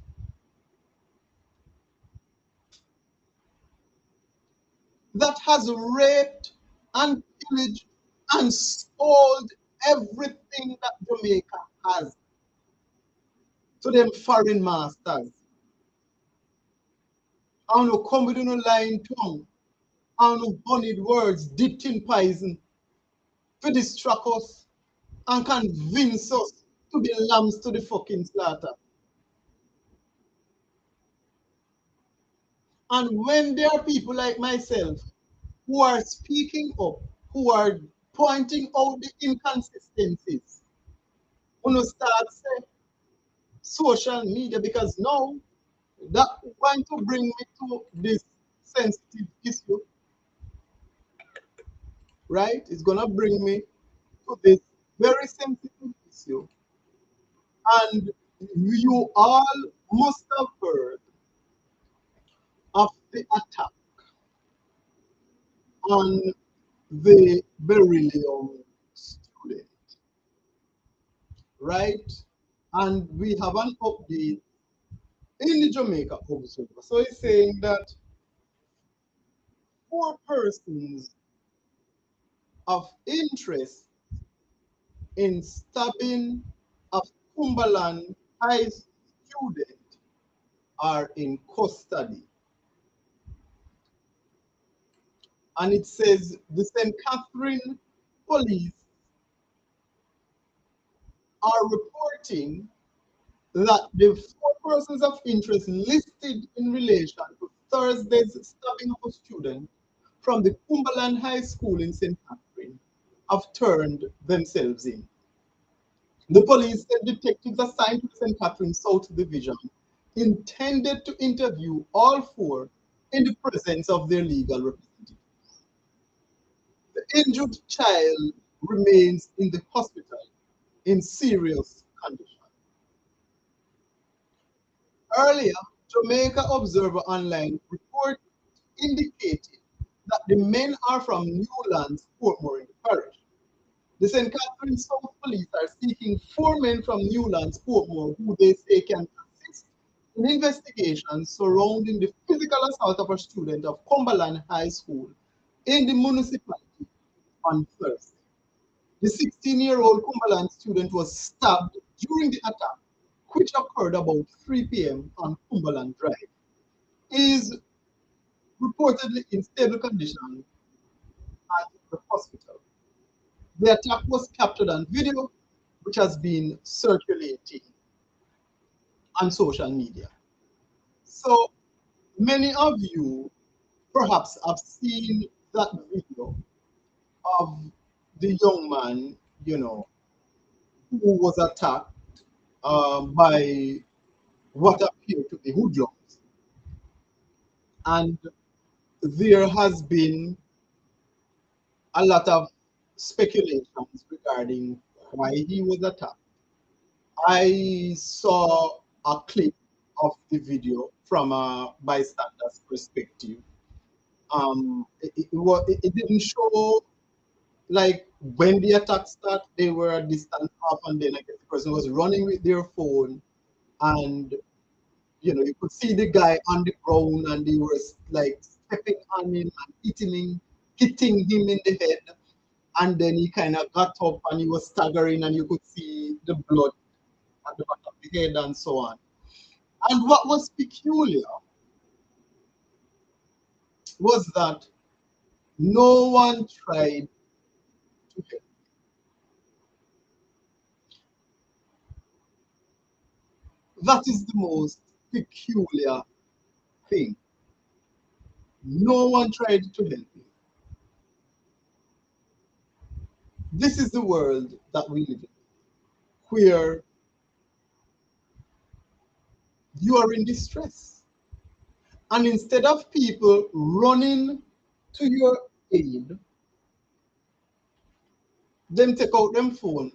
That has raped and pillaged and sold everything that Jamaica has. to them foreign masters. I don't know, come with no lying tongue. I don't know, honeyed words dipped in poison to distract us and convince us to be lambs to the fucking slaughter. And when there are people like myself who are speaking up, who are pointing out the inconsistencies, who no start say social media, because now that going to bring me to this sensitive issue, right? It's gonna bring me to this very sensitive issue. And you all must have heard of the attack on the beryllium student, right? And we have an update in the Jamaica Observer. So it's saying that four persons of interest in stabbing a Cumberland High student are in custody. And it says the St. Catherine police are reporting that the four persons of interest listed in relation to Thursday's stabbing of a student from the Cumberland High School in St. Catherine have turned themselves in. The police said detectives assigned to the St. Catherine South Division intended to interview all four in the presence of their legal representatives. The injured child remains in the hospital in serious condition. Earlier, Jamaica Observer Online report indicated that the men are from Newlands, Portmore in the parish. The St. Catherine South Police are seeking four men from Newlands, Portmore, who they say can assist in investigations surrounding the physical assault of a student of Cumberland High School in the municipality on Thursday. The 16-year-old Cumberland student was stabbed during the attack, which occurred about 3 p.m. on Cumberland Drive. He is reportedly in stable condition at the hospital. The attack was captured on video, which has been circulating on social media. So many of you perhaps have seen that video of the young man, who was attacked by what appeared to be hoodlums. And there has been a lot of speculations regarding why he was attacked. I saw a clip of the video from a bystander's perspective. It didn't show like when the attack started, they were a distance off, and then I guess the person was running with their phone, and you could see the guy on the ground, and they were like stepping on him and hitting him in the head, and then he kind of got up and he was staggering, and you could see the blood at the back of the head and so on. And what was peculiar was that no one tried to help. That is the most peculiar thing. No one tried to help him. This is the world that we live in, where you are in distress. And instead of people running to your aid, them take out them phone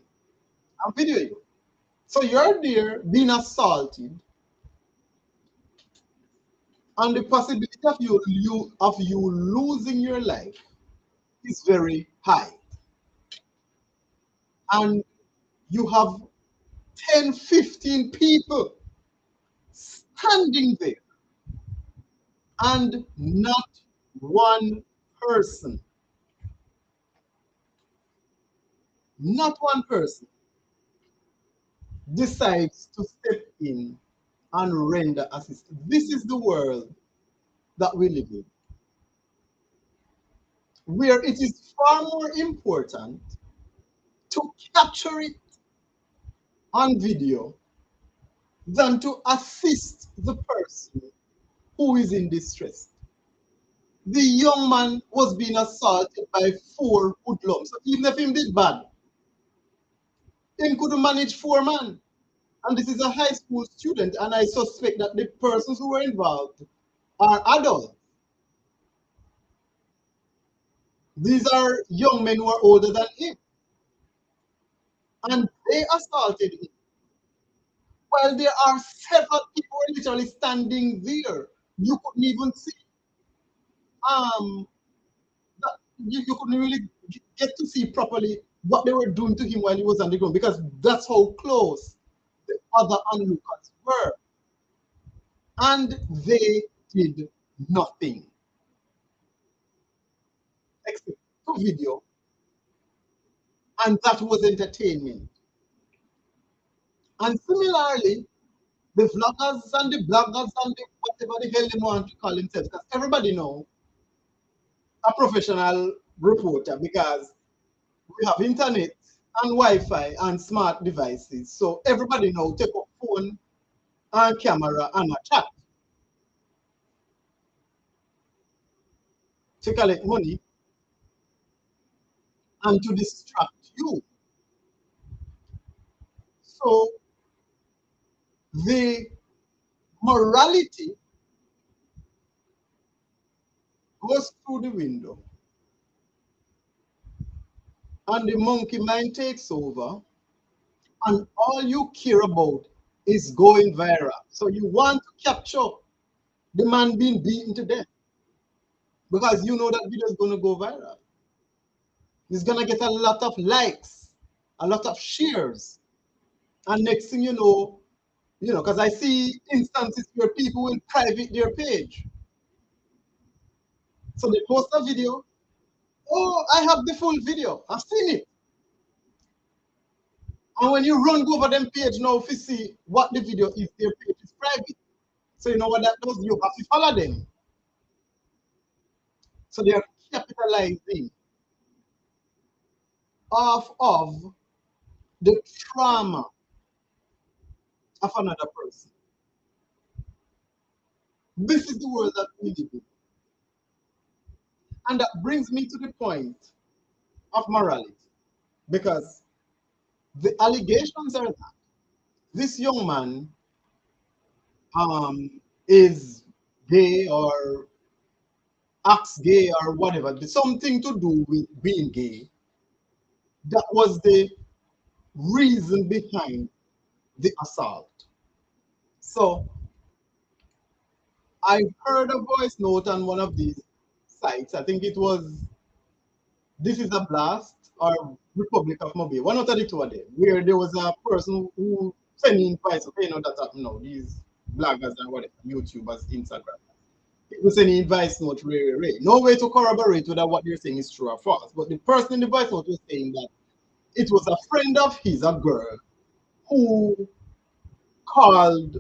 and video you. So you're there being assaulted, and the possibility of you losing your life is very high. And you have 10, 15 people standing there, and not one person, not one person decides to step in and render assistance. This is the world that we live in, where it is far more important to capture it on video than to assist the person who is in distress. The young man was being assaulted by 4 hoodlums. So even if him did bad, him could manage 4 men. And this is a high school student, and I suspect that the persons who were involved are adults. These are young men who are older than him. And they assaulted him. While there are several people literally standing there, you couldn't even see. Um, you couldn't really get to see properly what they were doing to him while he was on the ground, because that's how close the other onlookers were. And they did nothing except to video, and that was entertainment. And similarly, the vloggers and the bloggers and the whatever the hell they want to call themselves, because everybody know a professional reporter, because we have internet and Wi-Fi and smart devices. So everybody now take a phone and camera and a chat to collect money and to distract you. So the morality goes through the window and the monkey mind takes over, and all you care about is going viral. So you want to capture the man being beaten to death because you know that video is going to go viral. It's going to get a lot of likes, a lot of shares. And next thing because I see instances where people will private their page. So they post a video. Oh, I have the full video. I've seen it. And when you run over them page now, if you see what the video is, their page is private. So you know what that does? You have to follow them. So they are capitalizing off of the trauma of another person. This is the world that we live in. And that brings me to the point of morality. Because the allegations are that this young man is gay or acts gay or whatever, something to do with being gay. That was the reason behind the assault. So I heard a voice note on one of these sites. I think it was This Is a Blast or Republic of Mobile, one of the two of them, where there was a person who sent me invites. Okay, that happen now. These bloggers and whatever, YouTubers, Instagram. People sending advice note, no way to corroborate whether what they're saying is true or false. But the person in the voice note was saying that it was a friend of his, a girl, who called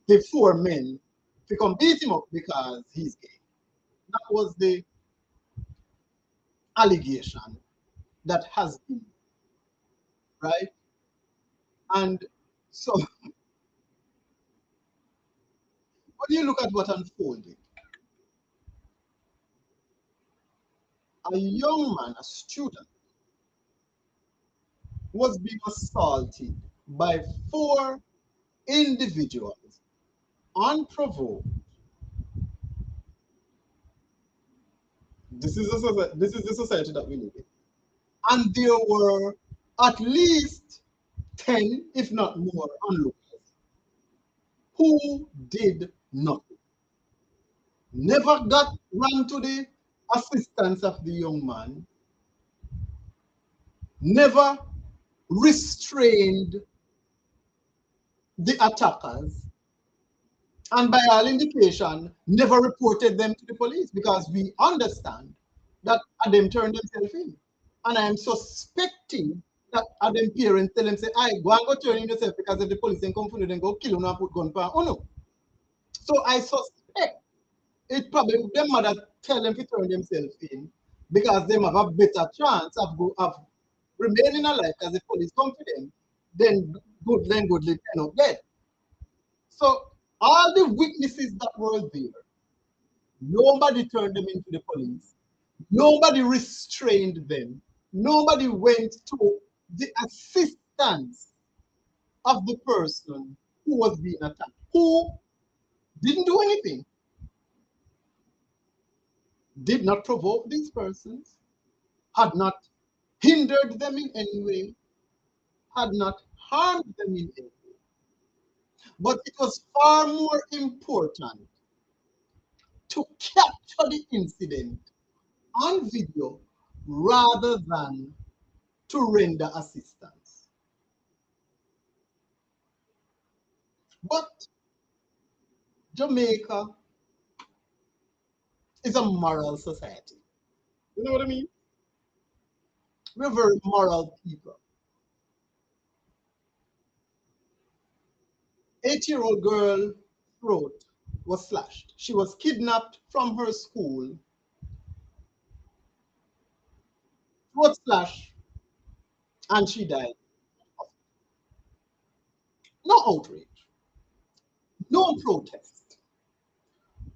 the 4 men to come beat him up because he's gay. That was the allegation that has been, right? And so when you look at what unfolded, a young man, a student, was being assaulted by 4 individuals unprovoked. This is the society that we live in. And there were at least 10, if not more, onlookers who did nothing. Never got run to the assistance of the young man, never restrained the attackers, and by all indication, never reported them to the police, because we understand that them turned themselves in. And I am suspecting that are them parents tell them say, I go and go turn in yourself because if the police ain't come for you, then go kill you and put gun for you. No. So I suspect it probably them mother tell them to turn themselves in because them have a better chance of remaining alive because the police come to them, then goodly end up dead. So all the witnesses that were there, nobody turned them into the police. Nobody restrained them. Nobody went to the assistance of the person who was being attacked, who didn't do anything, did not provoke these persons, had not hindered them in any way, had not harmed them in any way. But it was far more important to capture the incident on video rather than to render assistance. But Jamaica is a moral society. You know what I mean? We're very moral people. 8-year-old girl throat was slashed. She was kidnapped from her school. Throat slash, and she died. No outrage, no protest,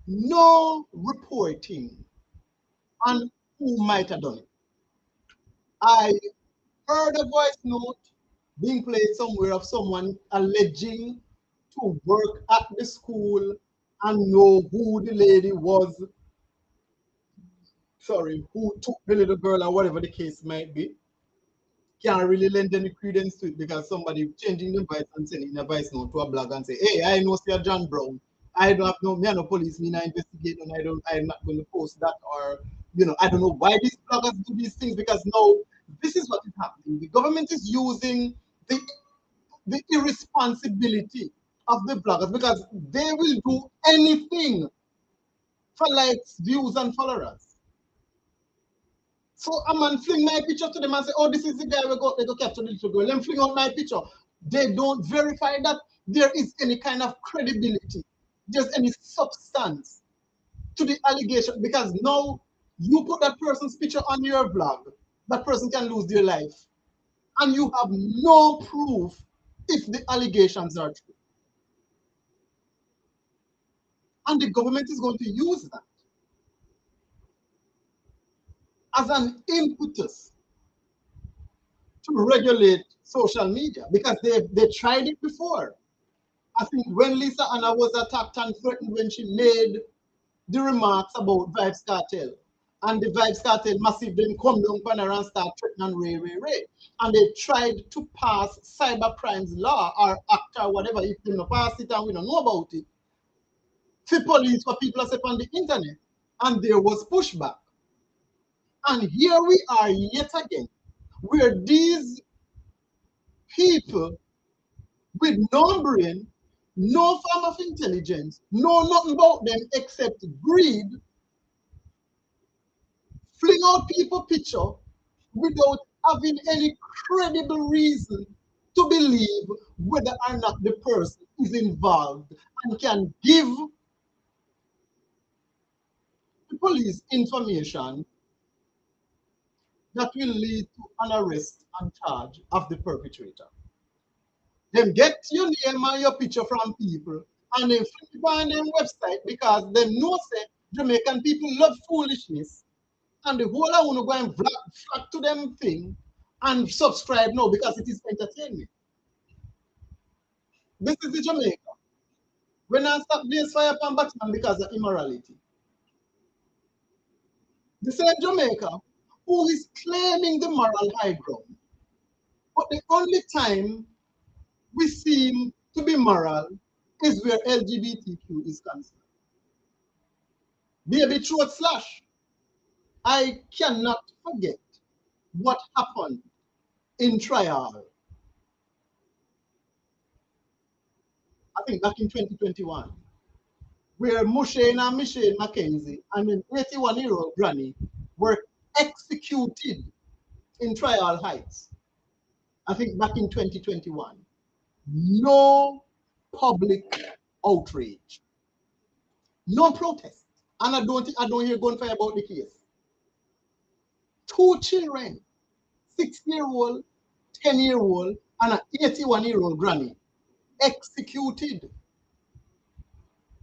no reporting on who might have done it. I heard a voice note being played somewhere of someone alleging to work at the school and know who the lady was, sorry, who took the little girl or whatever the case might be. Can't really lend any credence to it because somebody changing the voice and sending a voice note to a blog and say, hey, I know Sir John Brown. I don't have me are no police, me not investigate, and I'm not going to post that, or I don't know why these bloggers do these things, because now this is what is happening. The government is using the irresponsibility of the bloggers because they will do anything for likes, views, and followers. So a man fling my picture to them and say, oh, this is the guy they go capture the little girl. Then fling out my picture. They don't verify that there is any kind of credibility, there's any substance to the allegation, because now you put that person's picture on your blog, that person can lose their life. And you have no proof if the allegations are true. And the government is going to use that as an impetus to regulate social media, because they tried it before. I think when Lisa Anna was attacked and threatened when she made the remarks about Vybz Kartel, and the Vybz Kartel massive them come down on her and start threatening Ray. And they tried to pass cyber crimes law or act or whatever, if they don't pass it and we don't know about it, for police, for people up on the internet. And there was pushback. And here we are yet again, where these people with no brain, no form of intelligence, know nothing about them except greed, fling out people picture without having any credible reason to believe whether or not the person is involved and can give the police information that will lead to an arrest and charge of the perpetrator. Them get your name and your picture from people and then flip on their website because they know say Jamaican people love foolishness, and the whole I want to go and flock to them thing and subscribe now because it is entertainment. This is the Jamaica. When I stop blaze fire upon Batman because of immorality. The same Jamaica who is claiming the moral high ground. But the only time we seem to be moral is where LGBTQ is concerned. Baby throat slash. I cannot forget what happened in trial, I think back in 2021, where Mushane and Michelle Mackenzie and an 81-year-old granny were executed in Trial Heights. I think back in 2021. No public outrage, no protest. And I don't hear gunfire about the case. Two children, 6-year-old, 10-year-old, and an 81-year-old granny, executed.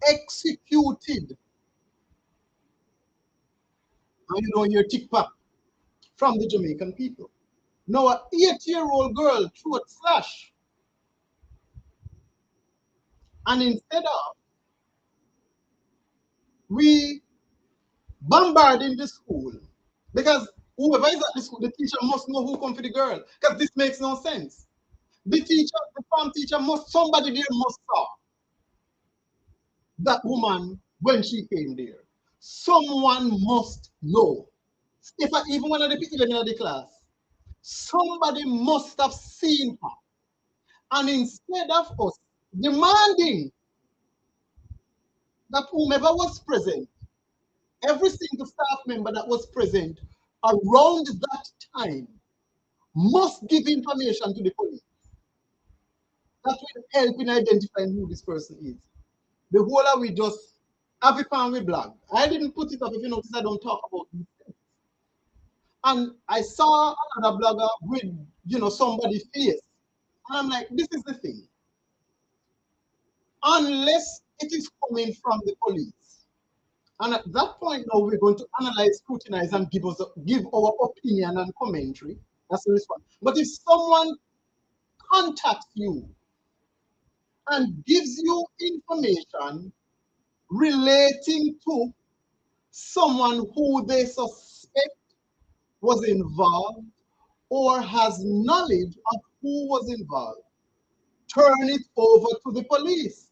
Executed. And you don't hear tick tock from the Jamaican people. Now, an 8-year-old girl throat slash. And instead of we bombarding the school, because whoever is at the school, the teacher must know who come for the girl, because this makes no sense. The teacher, the farm teacher must, somebody there must saw that woman when she came there. Someone must know. If I, even one of the people in the class, somebody must have seen her. And instead of us demanding that whomever was present, every single staff member that was present around that time must give information to the police. That will help in identifying who this person is. The whole of we just have it found we blog. I didn't put it up. If you notice, I don't talk about these things. And I saw another blogger with, somebody's face. And I'm like, this is the thing. Unless it is coming from the police. And at that point now, we're going to analyze, scrutinize, and give our opinion and commentary. That's the response. But if someone contacts you and gives you information relating to someone who they suspect was involved or has knowledge of who was involved, turn it over to the police.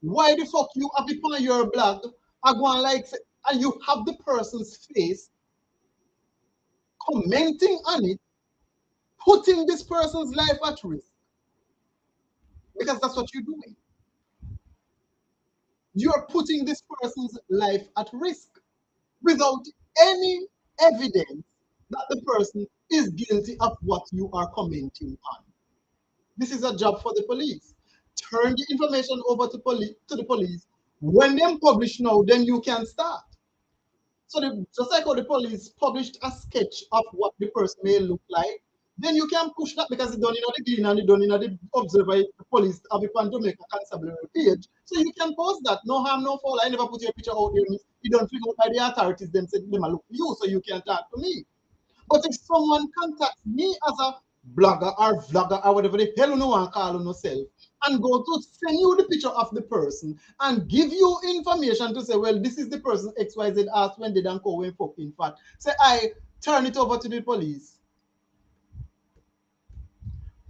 Why the fuck you have it on your blog and you have the person's face commenting on it, putting this person's life at risk? Because that's what you're doing. You're putting this person's life at risk without any evidence that the person is guilty of what you are commenting on. This is a job for the police. Turn the information over to the police. When they publish now, then you can start. So just like how the police published a sketch of what the person may look like, then you can push that because it's done in the Gleaner and it's done in the Observer, the police have it on Jamaica Constabulary page. So you can post that. No harm, no foul. I never put your picture out there. You don't figure out by the authorities, them say them look for you, so you can talk to me. But if someone contacts me as a blogger or vlogger or whatever the hell you know and call on yourself, and go to send you the picture of the person and give you information to say, well, this is the person XYZ asked when they don't go when fucking fat. Say, I turn it over to the police.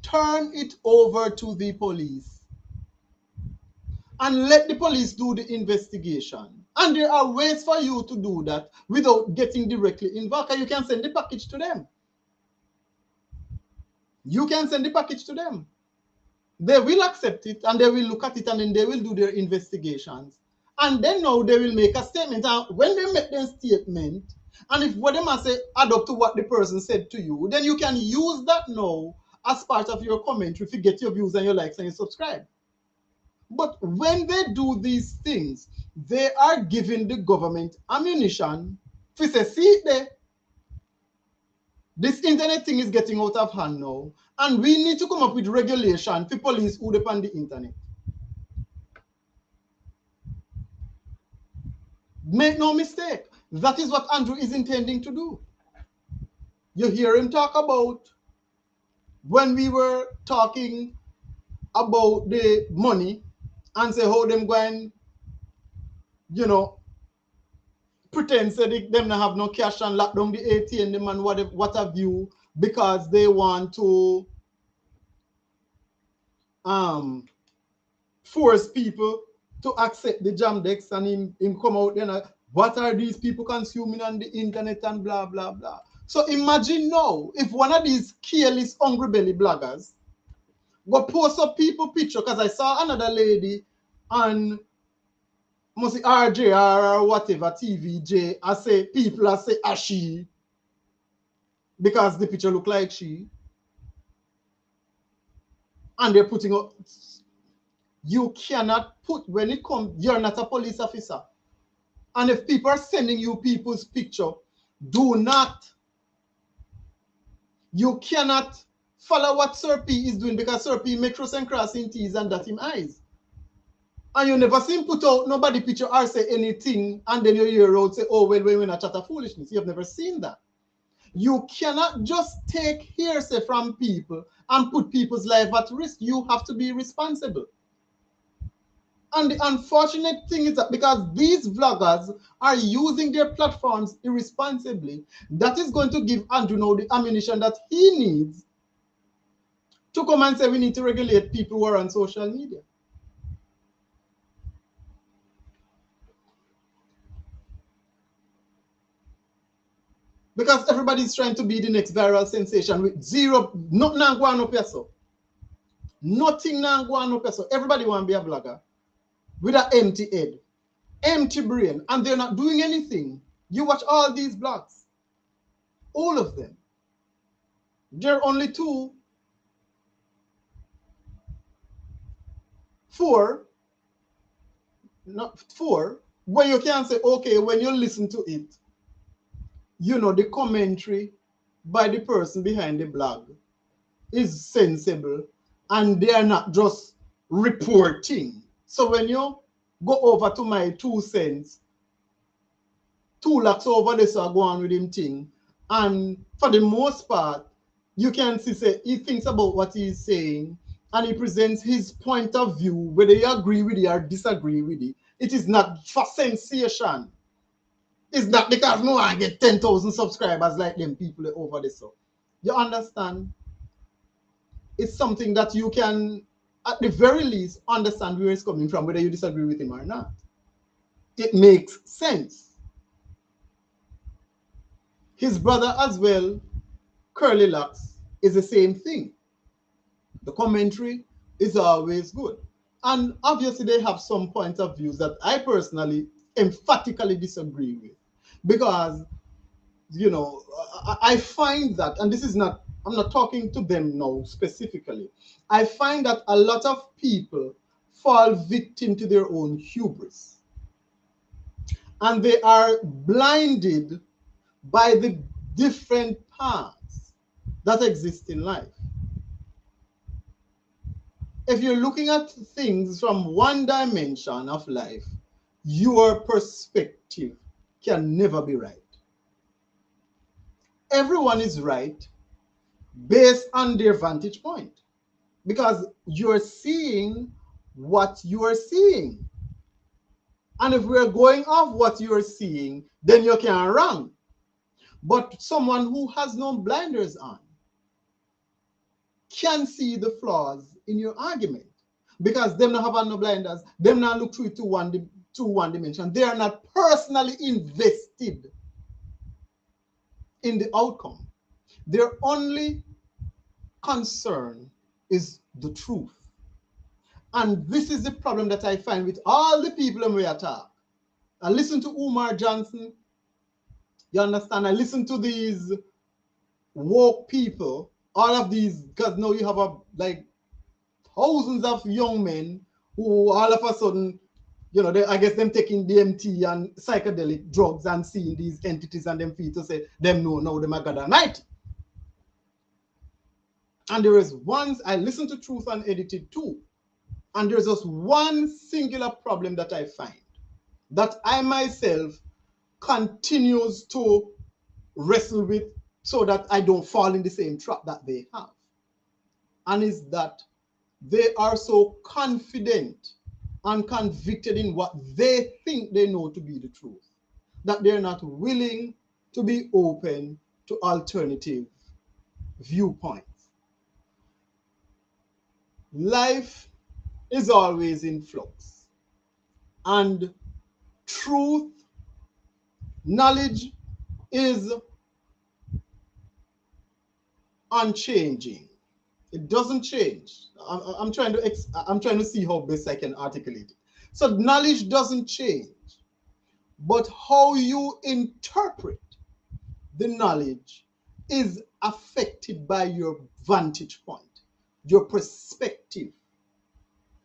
Turn it over to the police. And let the police do the investigation. And there are ways for you to do that without getting directly involved. You can send the package to them. You can send the package to them. They will accept it and they will look at it and then they will do their investigations. And then now they will make a statement. And when they make their statement, and if what they must say add up to what the person said to you, then you can use that now as part of your commentary to get your views and your likes and your subscribe. But when they do these things, they are giving the government ammunition to say, see there, this internet thing is getting out of hand now, and we need to come up with regulation for police who depend on the internet. Make no mistake, that is what Andrew is intending to do. You hear him talk about when we were talking about the money and say how them going, pretend say them not have no cash and lock down the ATM, them and what have you, because they want to force people to accept the Jamdex, and him come out then. What are these people consuming on the internet and blah blah blah. So imagine now if one of these careless hungry belly bloggers go post up people picture, because I saw another lady on must RJ or whatever TVJ, I say people I say she because the picture look like she. and they're putting up. You cannot put, when it comes, you're not a police officer. And if people are sending you people's picture, do not, you cannot follow what Sir P is doing, because Sir P make and crossing T's and dot him eyes. And you never see him put out nobody picture or say anything, and then you hear out say, oh, well, we're not chat of foolishness. You have never seen that. You cannot just take hearsay from people and put people's life at risk. You have to be responsible. And the unfortunate thing is that because these vloggers are using their platforms irresponsibly, that is going to give Andrew now the ammunition that he needs to come and say we need to regulate people who are on social media. Because everybody's trying to be the next viral sensation with zero, nothing going up here, so. Nothing going up here, so. Everybody want to be a vlogger with an empty head, empty brain, and they're not doing anything. You watch all these blogs, all of them. There are only four, where you can say, okay, when you listen to it, you know, the commentary by the person behind the blog is sensible and they are not just reporting. So when you go over to my 2 cents, 2 lakhs over this are going with him thing, and for the most part, you can see say he thinks about what he's saying and he presents his point of view, whether you agree with it or disagree with it. It is not for sensation. It's not because no I get 10,000 subscribers like them people over this. So you understand? It's something that you can, at the very least, understand where it's coming from, whether you disagree with him or not. It makes sense. His brother as well, Curly Locks, is the same thing. The commentary is always good. And obviously they have some point of views that I personally emphatically disagree with. Because, you know, I find that, and this is not, I'm not talking to them now specifically. I find that a lot of people fall victim to their own hubris. And they are blinded by the different paths that exist in life. If you're looking at things from one dimension of life, your perspective can never be right. Everyone is right based on their vantage point, because you're seeing what you are seeing. And if we're going off what you're seeing, then you can wrong. But someone who has no blinders on can see the flaws in your argument, because them not have no blinders, them not look through it to one dimension. They are not personally invested in the outcome. Their only concern is the truth. And this is the problem that I find with all the people when we attack. I listen to Umar Johnson, you understand? I listen to these woke people, all of these, because now you have like thousands of young men who all of a sudden, you know, I guess them taking DMT and psychedelic drugs and seeing these entities and them feel to say, them no, them are God Almighty. And there is ones, I listen to Truth Unedited too. And there's just one singular problem that I find, that I myself continues to wrestle with so that I don't fall in the same trap that they have. And is that they are so confident and convicted in what they think they know to be the truth, that they're not willing to be open to alternative viewpoints. Life is always in flux, and truth, knowledge is unchanging. It doesn't change. I'm trying to see how best I can articulate it. So knowledge doesn't change, but how you interpret the knowledge is affected by your vantage point, your perspective. perspective.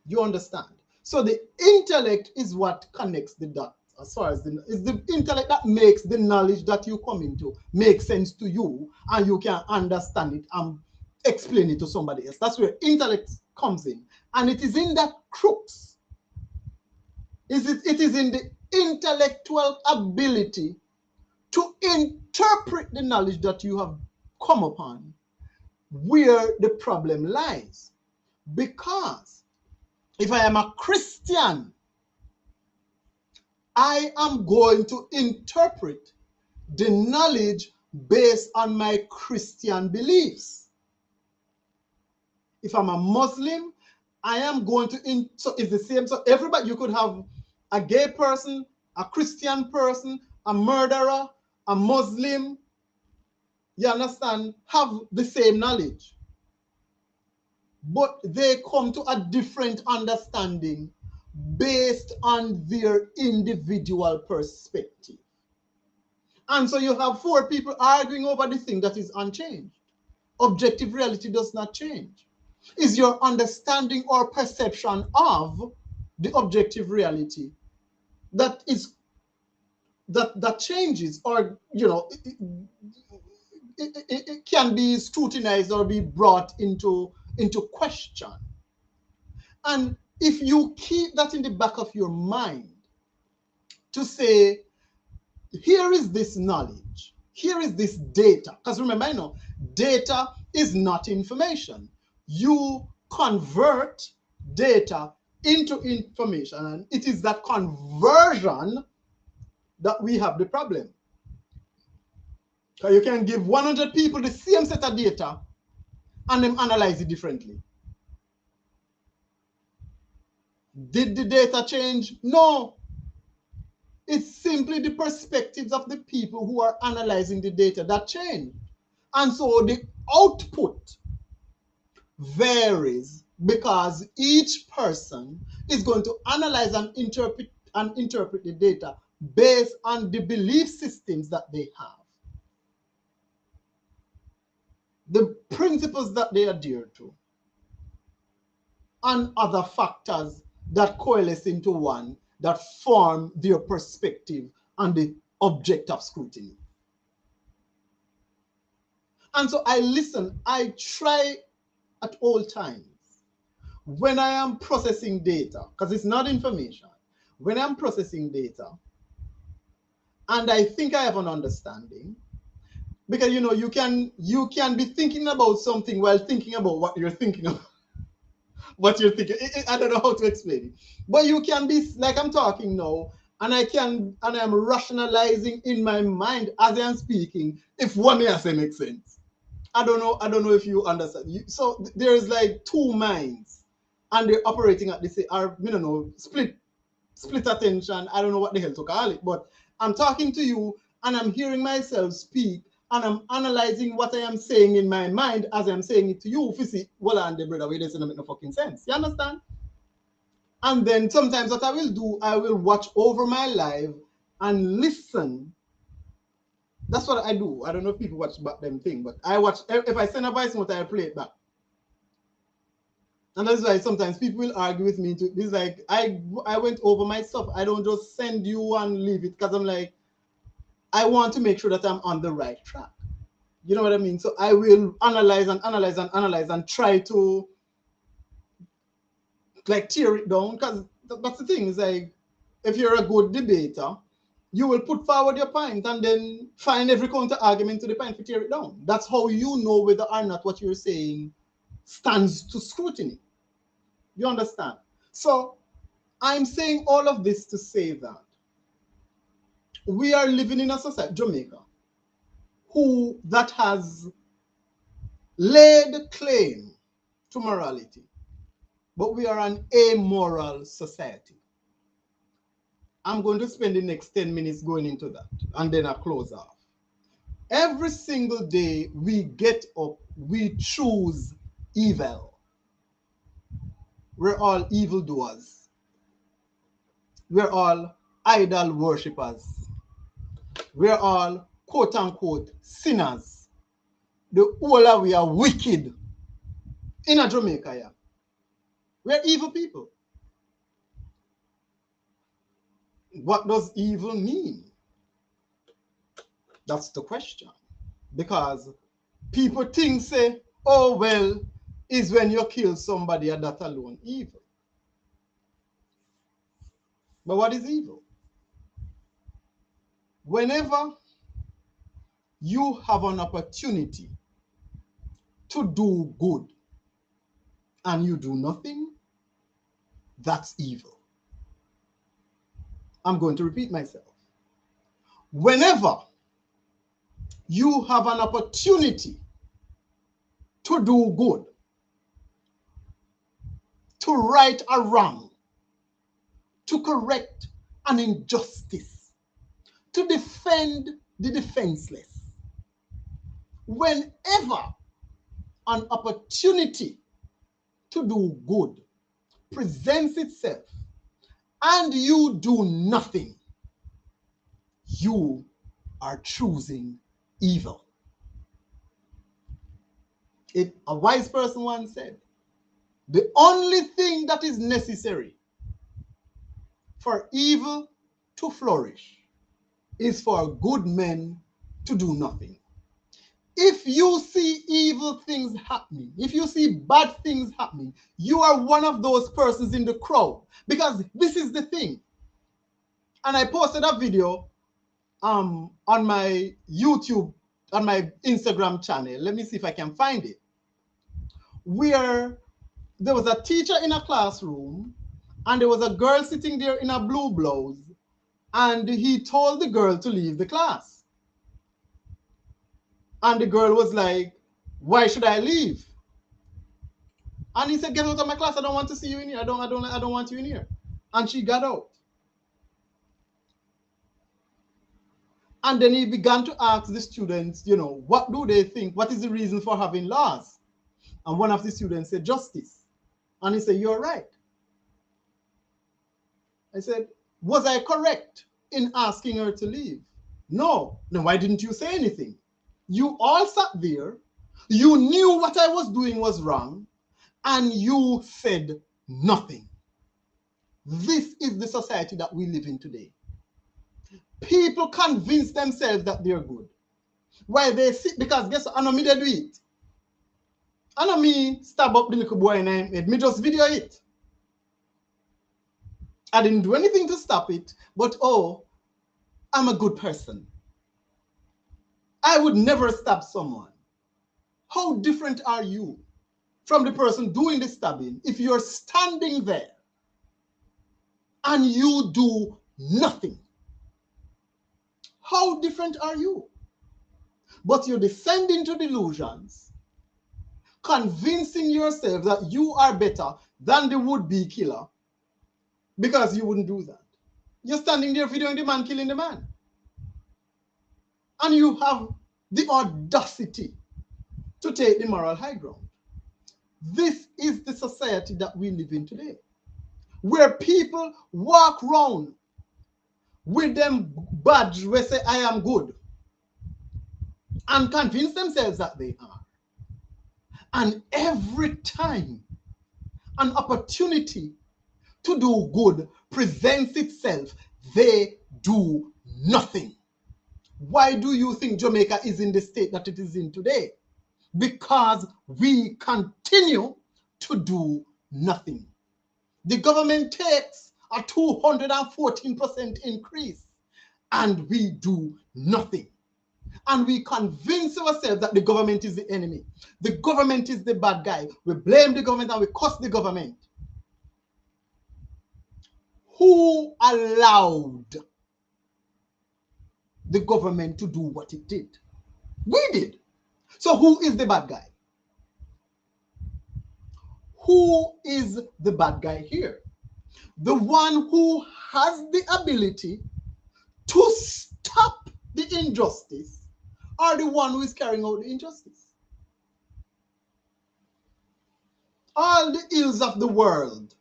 You understand? So the intellect is what connects the dots. As far as it's the intellect that makes the knowledge that you come into make sense to you, and you can understand it and explain it to somebody else. That's where intellect comes in, and it is in that crux. It is in the intellectual ability to interpret the knowledge that you have come upon where the problem lies. Because if I am a Christian, I am going to interpret the knowledge based on my Christian beliefs. If I'm a Muslim, I am going to, so it's the same. So everybody, you could have a gay person, a Christian person, a murderer, a Muslim, you understand, have the same knowledge. But they come to a different understanding based on their individual perspective. And so you have four people arguing over the thing that is unchanged. Objective reality does not change. Is your understanding or perception of the objective reality that changes, or it can be scrutinized or be brought into question. And if you keep that in the back of your mind to say, here is this knowledge, here is this data, because remember, I know data is not information. You convert data into information, and it is that conversion that we have the problem. Because you can give 100 people the same set of data and them analyze it differently. Did the data change? No. It's simply the perspectives of the people who are analyzing the data that change. And so the output varies because each person is going to analyze and interpret the data based on the belief systems that they have, the principles that they adhere to, and other factors that coalesce into one that form their perspective and the object of scrutiny. And so I listen, I try at all times when I am processing data, because it's not information, when I'm processing data and I think I have an understanding, because you can be thinking about something while thinking about what you're thinking about. What you're thinking. I don't know how to explain it. But you can be like I'm talking now, and I'm rationalizing in my mind as I'm speaking, if what may I say makes sense. I don't know if you understand. So there's like two minds, and they're operating at the same, or split attention. I don't know what the hell to call it, but I'm talking to you and I'm hearing myself speak, and I'm analyzing what I am saying in my mind as I'm saying it to you. If you see, well, and the brother, it doesn't make no fucking sense. You understand? And then sometimes what I will do, I will watch over my live and listen. That's what I do. I don't know if people watch back them thing, but I watch. If I send a voice note, I play it back. And that's why sometimes people will argue with me. It's like, I went over my stuff. I don't just send you and leave it, because I'm like, I want to make sure that I'm on the right track. You know what I mean? So I will analyze and try to like tear it down, because that's the thing. Is like, if you're a good debater, you will put forward your point and then find every counter argument to the point to tear it down. That's how you know whether or not what you're saying stands to scrutiny. You understand? So I'm saying all of this to say that we are living in a society, Jamaica, that has laid claim to morality, but we are an amoral society. I'm going to spend the next 10 minutes going into that, and then I'll close off. Every single day we get up, we choose evil. We're all evildoers. We're all idol worshippers. We're all quote unquote sinners. The whole of we are wicked in a Jamaica, yeah. We're evil people. What does evil mean? That's the question. Because people think, say, oh, well, is when you kill somebody and that alone evil. But what is evil? Whenever you have an opportunity to do good and you do nothing, that's evil. I'm going to repeat myself. Whenever you have an opportunity to do good, to right a wrong, to correct an injustice, to defend the defenseless, whenever an opportunity to do good presents itself and you do nothing, you are choosing evil. A wise person once said, the only thing that is necessary for evil to flourish is for good men to do nothing. If you see evil things happening, if you see bad things happening, you are one of those persons in the crowd. Because this is the thing. And I posted a video on my YouTube, on my Instagram channel. Let me see if I can find it. Where there was a teacher in a classroom and there was a girl sitting there in a blue blouse, and he told the girl to leave the class. And the girl was like, why should I leave? And he said, get out of my class. I don't want to see you in here. I don't want you in here. And she got out. And then he began to ask the students, you know, what do they think? What is the reason for having laws? And one of the students said, justice. And he said, you're right. I said, was I correct in asking her to leave? No. Then why didn't you say anything? You all sat there. You knew what I was doing was wrong, and you said nothing. This is the society that we live in today. People convince themselves that they're good. Why they sit, because guess what? I know me they do it. I know me stab up the little boy in the head. Me just video it. I didn't do anything to stop it, but oh, I'm a good person. I would never stab someone. How different are you from the person doing the stabbing if you're standing there and you do nothing? How different are you? But you descend into delusions, convincing yourself that you are better than the would-be killer because you wouldn't do that. You're standing there videoing the man killing the man. And you have the audacity to take the moral high ground. This is the society that we live in today, where people walk around with them badge where say, I am good, and convince themselves that they are. And every time an opportunity to do good presents itself, they do nothing. Why do you think Jamaica is in the state that it is in today? Because we continue to do nothing. The government takes a 214% increase and we do nothing. And we convince ourselves that the government is the enemy. The government is the bad guy. We blame the government and we curse the government. Who allowed the government to do what it did? We did. So who is the bad guy? Who is the bad guy here? The one who has the ability to stop the injustice, or the one who is carrying out the injustice? All the ills of the world,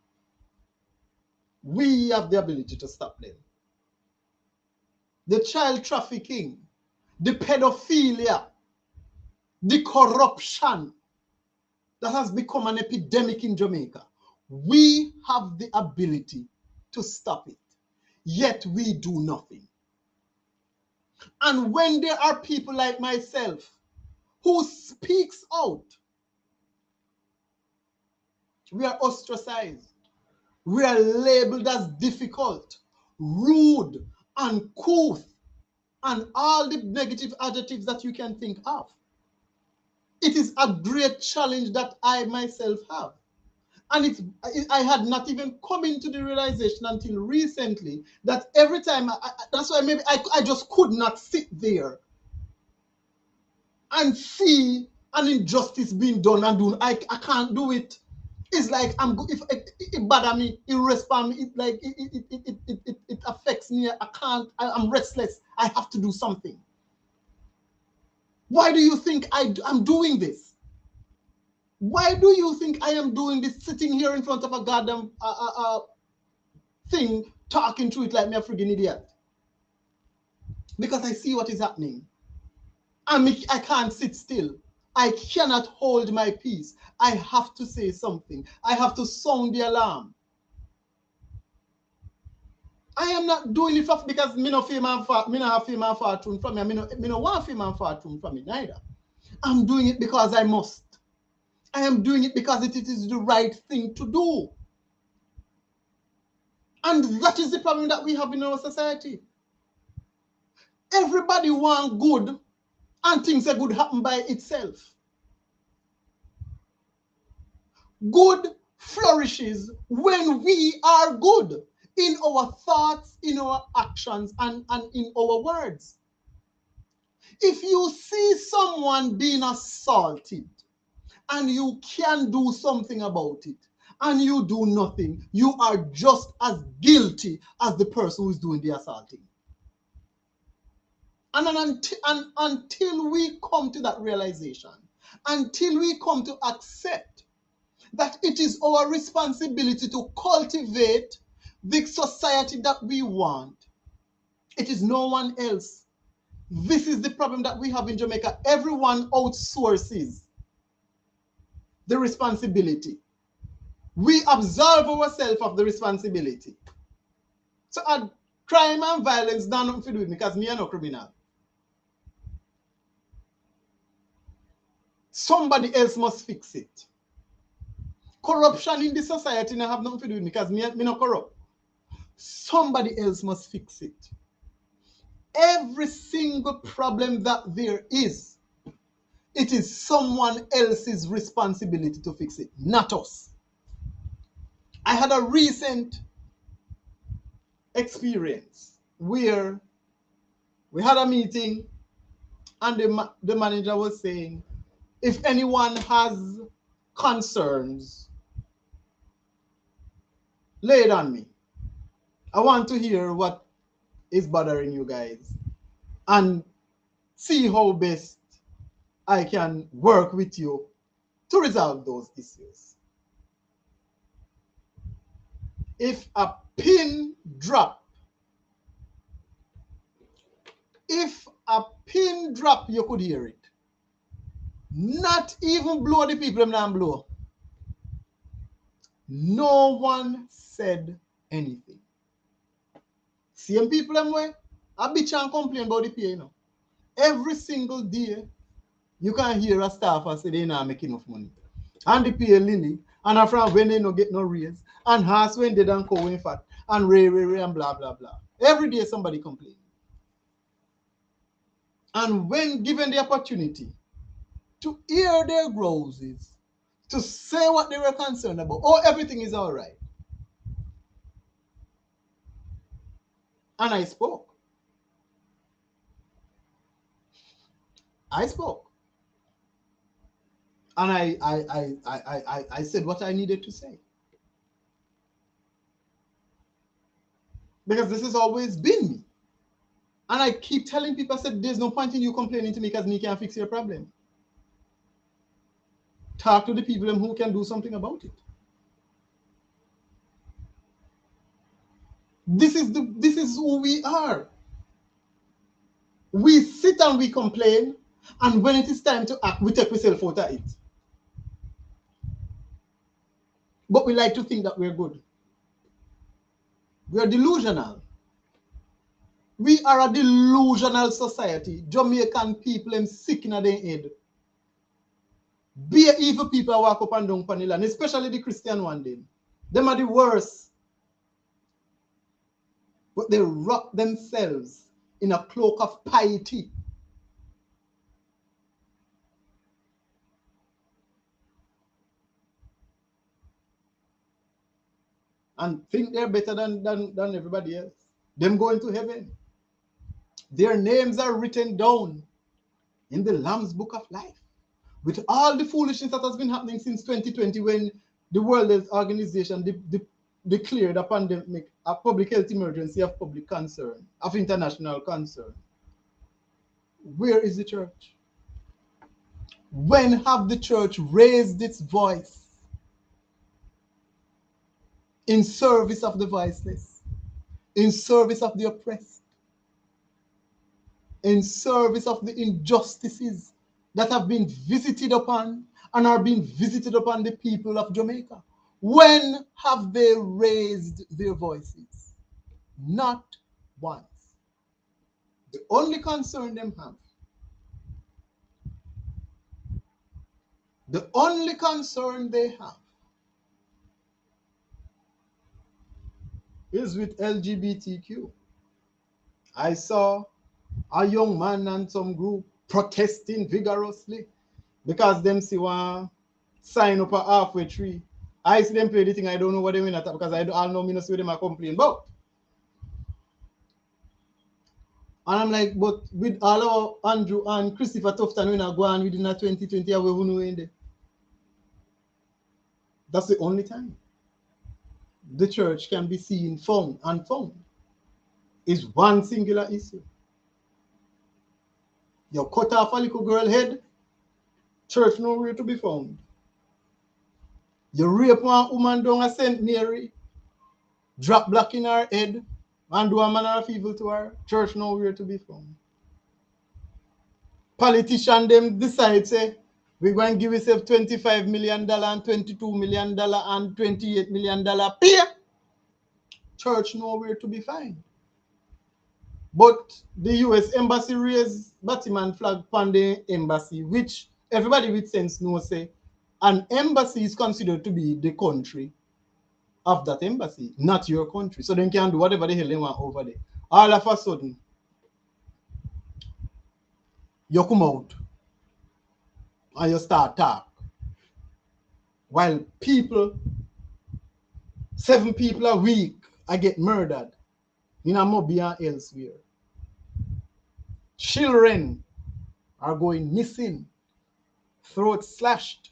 we have the ability to stop them. The child trafficking, the pedophilia, the corruption that has become an epidemic in Jamaica. We have the ability to stop it, yet we do nothing. And when there are people like myself who speaks out, we are ostracized. We are labeled as difficult, rude, uncouth, and all the negative adjectives that you can think of. It is a great challenge that I myself have. And I had not even come into the realization until recently that every time, that's why maybe I just could not sit there and see an injustice being done and do. I can't do it. It's like if it bother me, it respond me, it like it affects me. I'm restless. I have to do something. Why do you think I'm doing this? Why do you think I am doing this, sitting here in front of a goddamn thing, talking through it like me a friggin' idiot? Because I see what is happening. I can't sit still. I cannot hold my peace. I have to say something. I have to sound the alarm. I am not doing it because me no feel man far, me no have feel man fortune from me. Me no want feel man fortune from me neither. I'm doing it because I must. I am doing it because it is the right thing to do. And that is the problem that we have in our society. Everybody want good and things are good happen by itself. Good flourishes when we are good in our thoughts, in our actions, and in our words. If you see someone being assaulted and you can do something about it and you do nothing, you are just as guilty as the person who is doing the assaulting. And until we come to that realization, until we come to accept that it is our responsibility to cultivate the society that we want, it is no one else. This is the problem that we have in Jamaica. Everyone outsources the responsibility. We absolve ourselves of the responsibility. So crime and violence don't have nothing to do with me because me are no criminal. Somebody else must fix it. Corruption in the society don't have nothing to do with me because me not corrupt. Somebody else must fix it. Every single problem that there is, it is someone else's responsibility to fix it, not us. I had a recent experience where we had a meeting and the manager was saying, if anyone has concerns, lay it on me. I want to hear what is bothering you guys and see how best I can work with you to resolve those issues. If a pin drop, you could hear it. Not even blow the people them not blow. No one said anything. Same people them way, a bitch and complain about the pay, you know. Every single day, you can hear a staffer say they not making enough money. And the pay lily, and a from when they no get no raise, and horse when they don't go in fat, and ray, and blah, blah, blah. Every day somebody complain. And when given the opportunity to hear their grouses, to say what they were concerned about, oh, everything is all right. And I spoke. And I said what I needed to say. Because this has always been me. And I keep telling people, I said, there's no point in you complaining to me because me can't fix your problem. Talk to the people who can do something about it. This is who we are. We sit and we complain, and when it is time to act, we take ourselves out of it. But we like to think that we're good. We're delusional. We are a delusional society. Jamaican people them sick in their head. Be evil people walk up and down on the land, especially the Christian one then. Them are the worst. But they wrap themselves in a cloak of piety. And think they're better than everybody else. Them going to heaven. Their names are written down in the Lamb's Book of Life. With all the foolishness that has been happening since 2020 when the World Health Organization declared a pandemic, a public health emergency of public concern, of international concern. Where is the church? When have the church raised its voice in service of the voiceless, in service of the oppressed, in service of the injustices that have been visited upon and are being visited upon the people of Jamaica? When have they raised their voices? Not once. The only concern them have, the only concern they have is with LGBTQ. I saw a young man and some group protesting vigorously because them see one sign up a halfway tree. I see them play the thing, I don't know what they mean at that because I know me not see what them are complaining about. And I'm like, but with all our Andrew and Christopher Tufton, we not go on within a 2020, we will know in there. That's the only time the church can be seen, found, and found is one singular issue. You cut off a little girl head, church nowhere to be found. You rape one woman down at St. Mary, drop black in her head, and do a manner of evil to her, church nowhere to be found. Politicians them decide, say, we're going to give yourself $25 million and $22 million and $28 million pay. Church nowhere to be found. But the US embassy raised Batman flag on the embassy, which everybody with sense knows say an embassy is considered to be the country of that embassy, not your country. So they can do whatever the hell they want over there. All of a sudden, you come out and you start talk. While people, 7 people a week, I get murdered in Amobia and elsewhere. Children are going missing, throats slashed,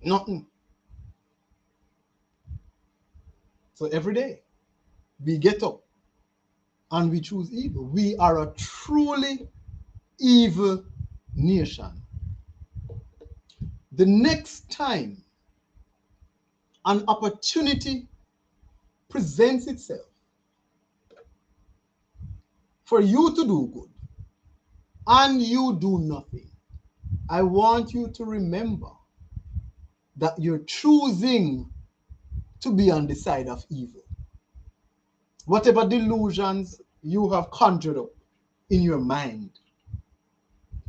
nothing. So every day we get up and we choose evil. We are a truly evil nation. The next time an opportunity presents itself for you to do good and you do nothing, I want you to remember that you're choosing to be on the side of evil. Whatever delusions you have conjured up in your mind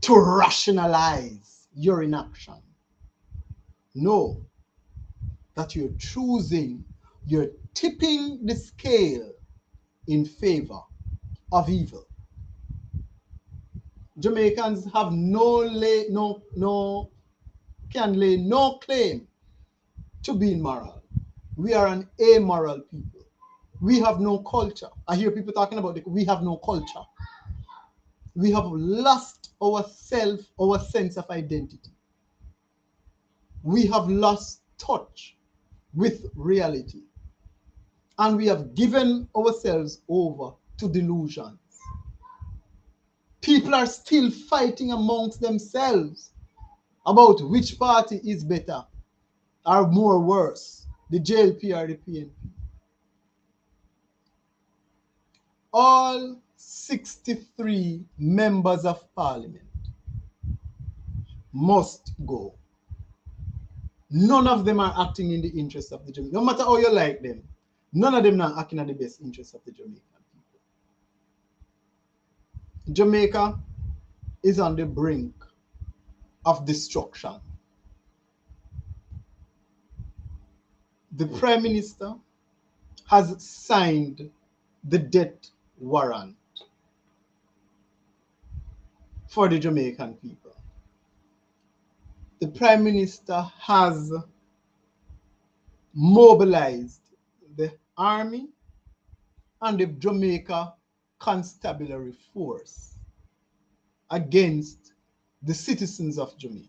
to rationalize your inaction, know that you're choosing, you're tipping the scale in favor of evil. Jamaicans have can lay no claim to being moral. We are an amoral people. We have no culture. I hear people talking about it. We have no culture. We have lost ourself, our sense of identity. We have lost touch with reality. And we have given ourselves over to delusions. People are still fighting amongst themselves about which party is better or more worse, the JLP or the PNP. All 63 members of parliament must go. None of them are acting in the interest of the Jamaican. No matter how you like them, none of them are acting in the best interest of the Jamaican people. Jamaica is on the brink of destruction. The Prime Minister has signed the death warrant for the Jamaican people. The Prime Minister has mobilized the army and the Jamaica Constabulary Force against the citizens of Jamaica.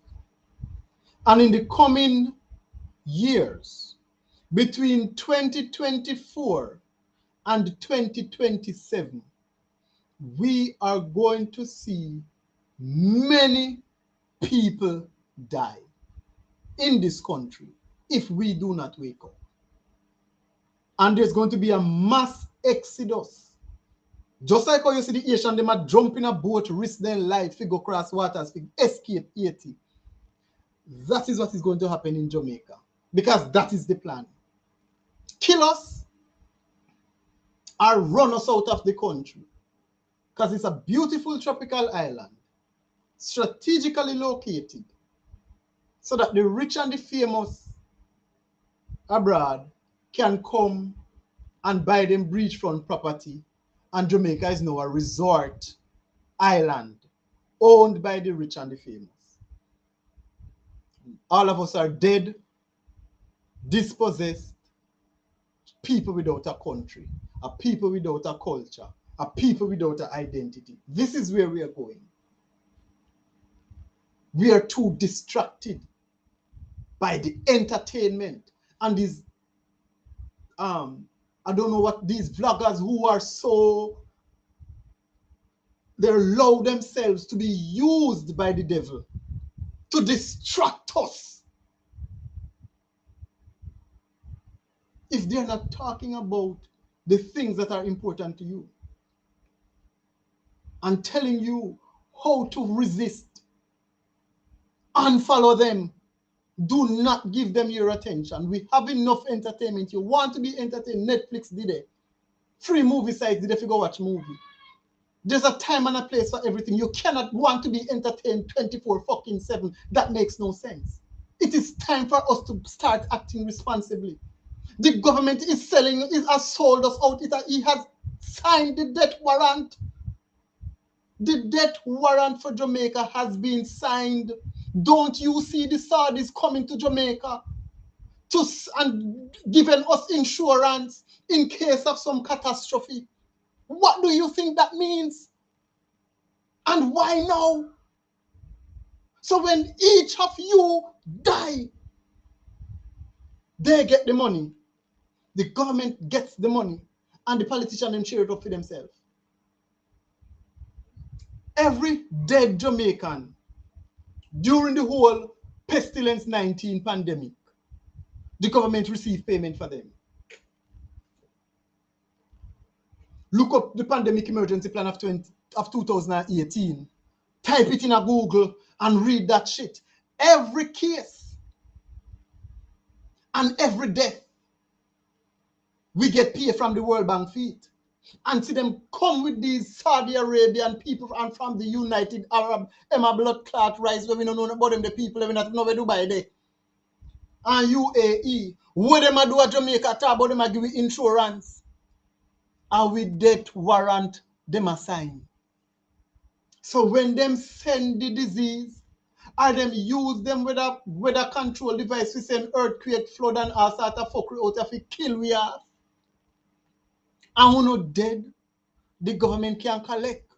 And in the coming years, between 2024 and 2027, we are going to see many people die in this country if we do not wake up. And there's going to be a mass exodus. Just like how you see the Asian, they might jump in a boat, risk their life, go cross waters, escape Haiti. That is what is going to happen in Jamaica, because that is the plan. Kill us or run us out of the country, because it's a beautiful tropical island, strategically located, so that the rich and the famous abroad can come and buy them beachfront property, and Jamaica is now a resort island owned by the rich and the famous. All of us are dead, dispossessed, people without a country, a people without a culture, a people without an identity. This is where we are going. We are too distracted by the entertainment and these I don't know what, these vloggers who are so, they allow themselves to be used by the devil to distract us. If they're not talking about the things that are important to you and telling you how to resist, unfollow them. Do not give them your attention. We have enough entertainment. You want to be entertained, Netflix did it. Free movie sites did it if you go watch movie. There's a time and a place for everything. You cannot want to be entertained 24/7. That makes no sense. It is time for us to start acting responsibly. The government is has sold us out. He has signed the death warrant. The death warrant for Jamaica has been signed. Don't you see the Saudis coming to Jamaica and giving us insurance in case of some catastrophe? What do you think that means? And why now? So when each of you die, they get the money. The government gets the money, and the politicians share it up for themselves. Every dead Jamaican during the whole pestilence 19 pandemic, the government received payment for them. Look up the pandemic emergency plan of 2018. Type it in a Google and read that shit. Every case and every death, we get paid from the World Bank feet. And see them come with these Saudi Arabian people and from the United Arab Emma blood clot rise where we don't know about them, the people we not know where Dubai there. And UAE, what them a do at Jamaica, talk about them a give insurance. And with death warrant, them a sign. So when them send the disease, or them use them with a weather control device, we send earthquake, flood, and all sort of fuckery out of it, kill we are. And who not dead, the government can collect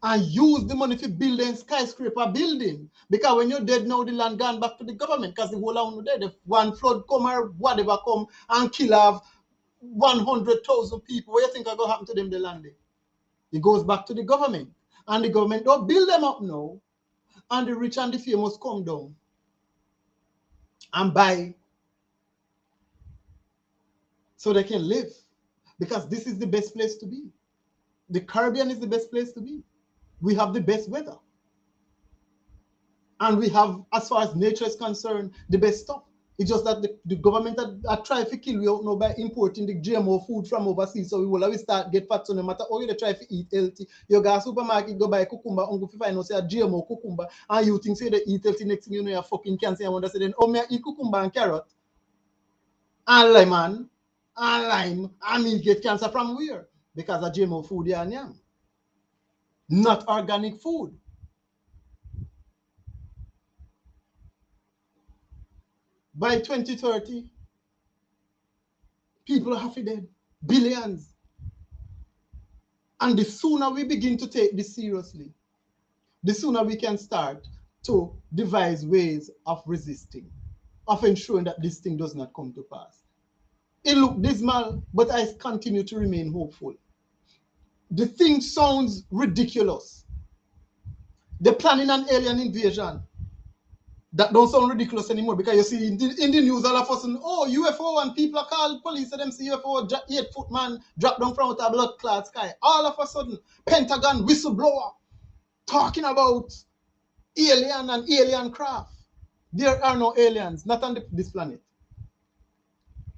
and use the money to build a skyscraper building. Because when you're dead now, the land gone back to the government because the whole land dead. If one flood come or whatever come and kill off 100,000 people, what do you think are going to happen to them, the land? It goes back to the government. And the government don't build them up now. And the rich and the famous come down and buy so they can live. Because this is the best place to be. The Caribbean is the best place to be. We have the best weather. And we have, as far as nature is concerned, the best stuff. It's just that the government are trying to kill we out now by importing the GMO food from overseas. So we will always start get fat. So no matter how you try to eat healthy, you go to supermarket, go buy cucumber, and go find out say a GMO cucumber, and you think say they eat healthy, next thing you know you fucking cancer. And wonder say then, oh me I eat cucumber and carrot, and lemon, and lime, and me get cancer from where? Because of GMO food yeah, yeah. Not organic food. By 2030, people have to dead. Billions. And the sooner we begin to take this seriously, the sooner we can start to devise ways of resisting, of ensuring that this thing does not come to pass. It looked dismal, but I continue to remain hopeful. The thing sounds ridiculous. They're planning an alien invasion. That don't sound ridiculous anymore because you see in the news all of a sudden, oh, UFO, and people are called police and them see UFO, 8-foot man drop down from a blood clot sky. All of a sudden, Pentagon whistleblower talking about alien and alien craft. There are no aliens, not on this planet.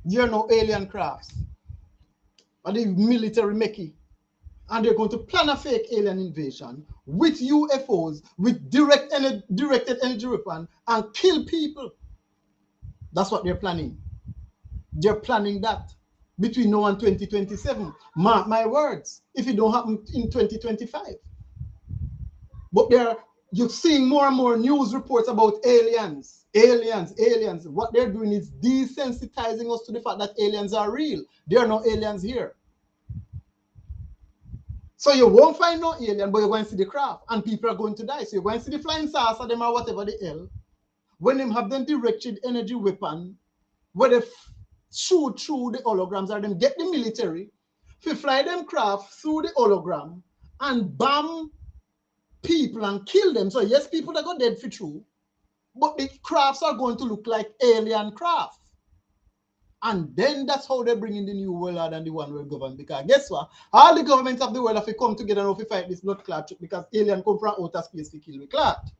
There are no alien crafts. And the military make it. And they're going to plan a fake alien invasion with UFOs, with directed energy weapon, and kill people. That's what they're planning. They're planning that between now and 2027. Mark my words, if it don't happen in 2025. But you're seeing more and more news reports about aliens. Aliens. What they're doing is desensitizing us to the fact that aliens are real. There are no aliens here. So you won't find no alien, but you're going to see the craft, and people are going to die. So you're going to see the flying saucer, them or whatever the hell. When them have them directed energy weapon, where they shoot through the holograms, or them get the military, to fly them craft through the hologram and bomb people and kill them. So yes, people that got dead for true, but the crafts are going to look like alien craft. And then that's how they bring in the new world order and the one world government. Because guess what? All the governments of the world have to come together and fight this blood clot because alien come from outer space to kill the clot.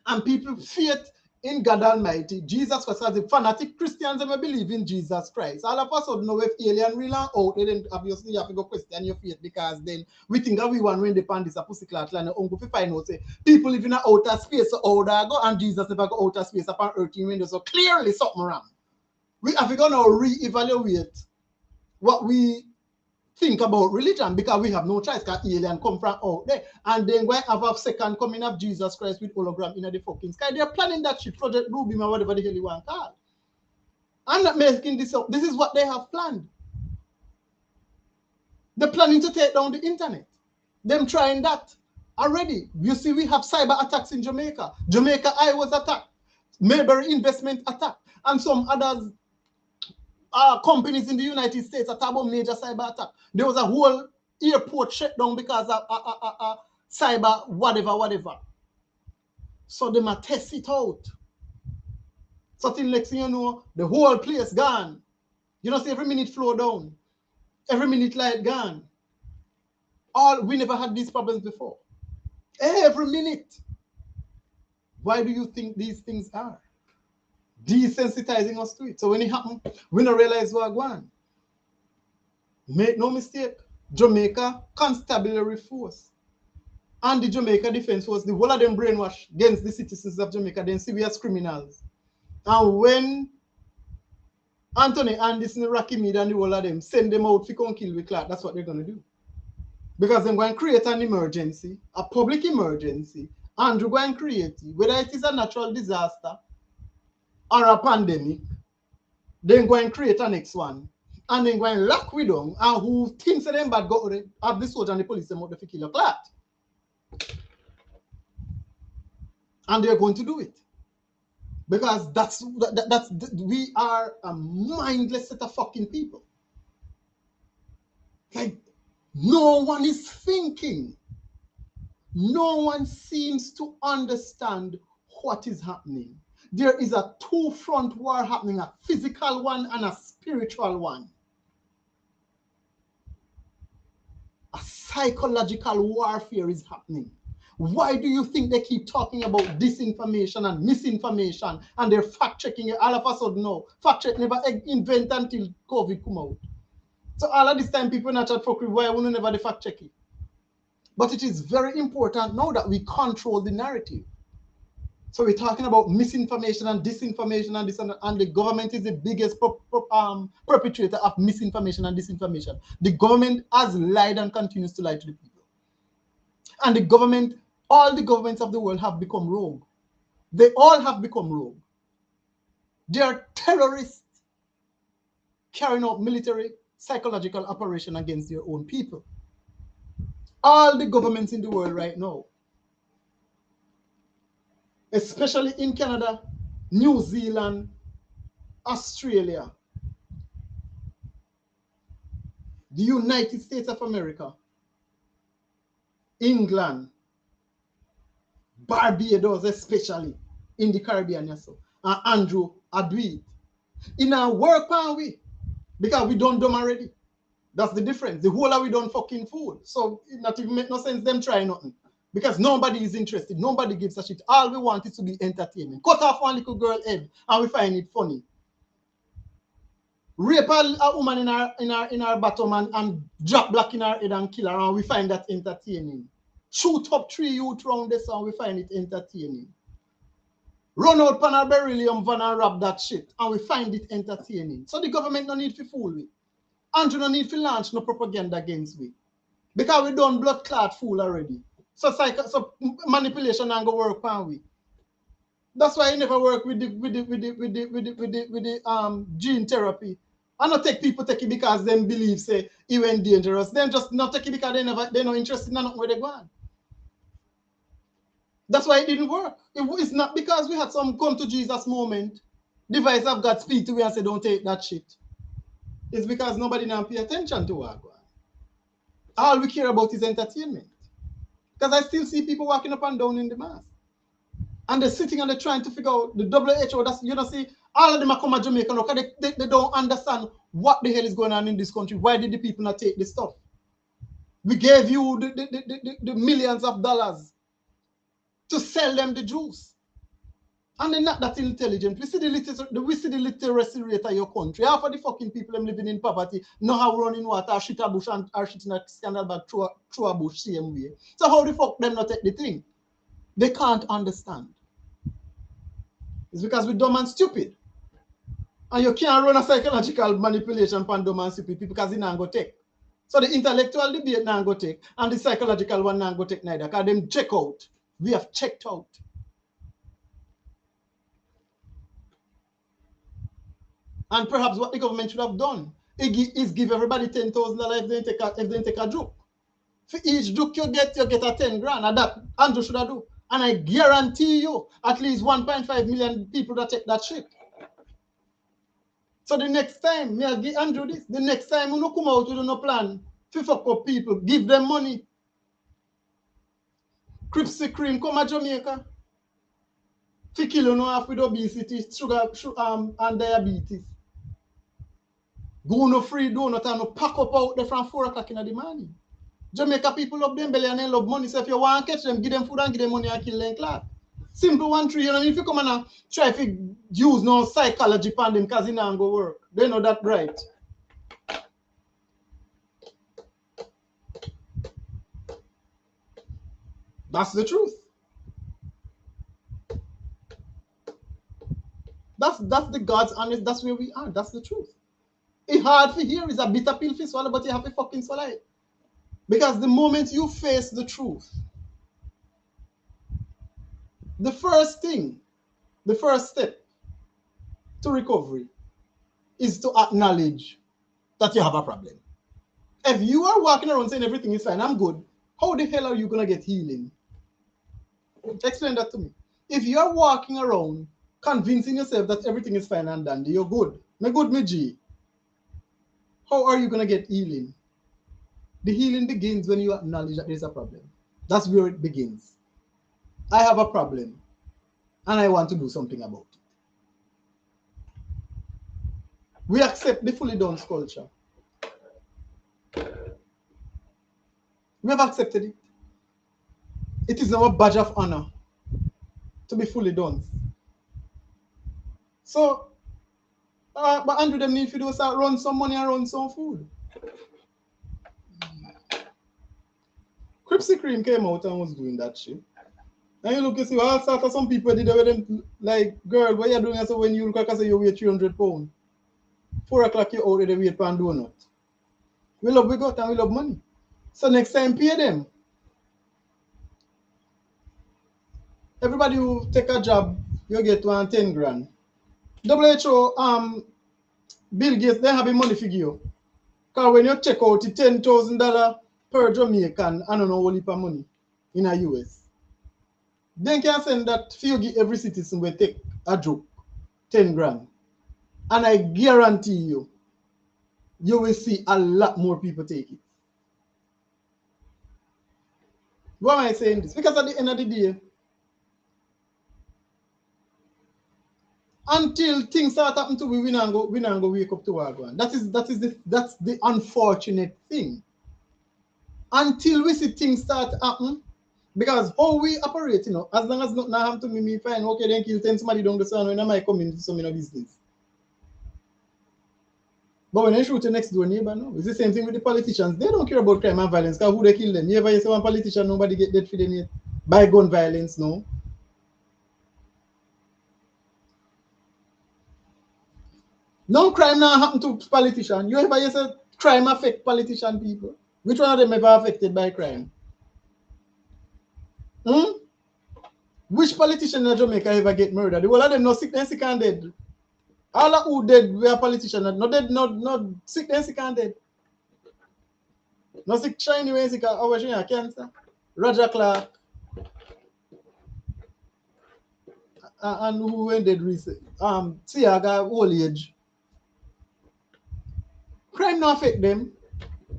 And people faith in God Almighty, Jesus Christ, as the fanatic Christians that believe in Jesus Christ. All of us don't know if alien real and out, then obviously you have to go question your faith because then we think that we want to depend this a pussy clot and uncle to find out say people live in outer space, so how they go and Jesus never go outer space upon earth in window. So clearly something wrong. We have to go now re-evaluate what we think about religion because we have no choice because alien come from out there. And then we have a second coming of Jesus Christ with hologram in the fucking sky. They're planning that shit, Project Rubim or whatever the hell you want to call. I'm not making this up. This is what they have planned. They're planning to take down the internet. Them trying that already. You see, we have cyber attacks in Jamaica. Jamaica Eye was attacked. Mayberry Investment attacked. And some others companies in the United States attack about major cyber attack. There was a whole airport shut down because of cyber whatever. So they might test it out. So till next thing you know, the whole place gone. You know, see every minute flow down. Every minute light gone. We never had these problems before. Every minute. Why do you think these things are? Desensitizing us to it. So when it happens, we don't realize what's going on. Make no mistake, Jamaica Constabulary Force and the Jamaica Defense Force, the whole of them brainwash against the citizens of Jamaica, then see we as criminals. And when Anthony Anderson, Rocky Mead, and the whole of them send them out to come kill with Clark, that's what they're going to do. Because they're going to create an emergency, a public emergency, and they're going to create it, whether it is a natural disaster or a pandemic, then go and create a next one. And then go and lock with them, and who thinks that them bad go have the soldier and the police them out to kill your clot. And they're going to do it. Because we are a mindless set of fucking people. Like, no one is thinking. No one seems to understand what is happening. There is a two-front war happening, a physical one and a spiritual one. A psychological warfare is happening. Why do you think they keep talking about disinformation and misinformation and they're fact-checking it all of a sudden now? Fact-check never invent until COVID come out. So all of this time people not chat for why we never the fact-check it. But it is very important now that we control the narrative. So we're talking about misinformation and disinformation and this and the government is the biggest perpetrator of misinformation and disinformation. The government has lied and continues to lie to the people. And the government, all the governments of the world have become rogue. They all have become rogue. They are terrorists carrying out military, psychological operation against their own people. All the governments in the world right now, especially in Canada, New Zealand, Australia, the United States of America, England, Barbados, especially in the Caribbean, yes, and Andrew Adwit. In our work, we because we don't do already. That's the difference. The whole of we don't fucking fool. So it not even make no sense them try nothing. Because nobody is interested. Nobody gives a shit. All we want is to be entertainment. Cut off one little girl head and we find it funny. Rape a woman in our bottom and drop black in her head and kill her and we find that entertaining. Shoot up 3 youth round this and we find it entertaining. Run out pan our beryllium van and rob that shit and we find it entertaining. So the government no need to fool we. Andrew no need to launch no propaganda against we. Because we done blood clot fool already. So manipulation and go work pan we. That's why I never work with the gene therapy. I not take people take it because them believe say it went dangerous. Them just not take it because they're not interested in nothing where they go on. That's why it didn't work. It's not because we had some come to Jesus moment. Device of God speak to me and say, don't take that shit. It's because nobody now pay attention to what go on. All we care about is entertainment. Because I still see people walking up and down in the mass. And they're sitting and they're trying to figure out the WHO. That's, you know, see, all of them are come to Jamaica now because they don't understand what the hell is going on in this country. Why did the people not take this stuff? We gave you the millions of dollars to sell them the juice. And they're not that intelligent. We see the literacy rate of your country. Half of the fucking people living in poverty know how running water, shit a bush and shit in a scandal bag through a bush same way. So how the fuck them not take the thing? They can't understand. It's because we're dumb and stupid. And you can't run a psychological manipulation upon dumb and stupid people because it not go take. So the intellectual debate not go take and the psychological one not go take neither because them check out. We have checked out. And perhaps what the government should have done is give everybody $10,000 if they take a joke. For each joke you get a 10 grand. And that Andrew should have do. And I guarantee you at least 1.5 million people that take that shit. So the next time, me I give Andrew this, the next time you no come out with no plan, to fuck up people, give them money. Cripsy cream come to Jamaica. To kill you off with obesity, sugar, and diabetes. Go no free donut and no pack up out there from 4 o'clock in the morning. Jamaica people love them belly and they love money. So if you want to catch them, give them food and give them money and kill them clock. Simple 1 3, you know, if you come and try to use no psychology on them because it not go work. They know that right. That's the truth. That's the God's honest, that's where we are. That's the truth. It's hard to hear, it's a bitter pill to swallow, but you have to fucking swallow it. Because the moment you face the truth, the first thing, the first step to recovery is to acknowledge that you have a problem. If you are walking around saying everything is fine, I'm good, how the hell are you going to get healing? Explain that to me. If you are walking around convincing yourself that everything is fine and dandy, you're good. Me good, me G. How are you going to get healing? The healing begins when you acknowledge that there's a problem. That's where it begins. I have a problem and I want to do something about it. We accept the fully done culture. We have accepted it. it is now a badge of honor to be fully done. So, but Andrew, them need to do is run some money and run some food. Cripsy Cream came out and was doing that shit. And you look, you see, all sorts of some people did it with them, like, girl, what you doing? So when you look, I say you weigh 300 pounds. 4 o'clock, you out of the weight pan donut. We love we got and we love money. So next time, pay them. Everybody who take a job, you get 10 grand. WHO, Bill Gates, they have a money figure. Because when you check out the $10,000 per Jamaican, I don't know what heap of money in the US. Then can send that figure every citizen will take a joke, 10 grand. And I guarantee you, you will see a lot more people take it. Why am I saying this? Because at the end of the day, until things start happening to we not go wake up to our one. That's the unfortunate thing. Until we see things start happening, because how we operate, you know, as long as nothing happen to me fine, okay, then kill 10 somebody down the sun when I might come into some business. But when they shoot the next door neighbor, no, it's the same thing with the politicians. They don't care about crime and violence, because who they kill them. You ever say one politician, nobody get dead for them yet by gun violence, no. No crime now happen to politicians. You ever say crime affect politician people? Which one of them ever affected by crime? Which politician in Jamaica ever get murdered? The whole of them no sick and sick and dead. All of who dead were politicians, not dead, not sick and sick and dead. No sick shiny when sick over cancer. Roger Clark. And who went dead recently? Tiaga old age. Crime not affect them.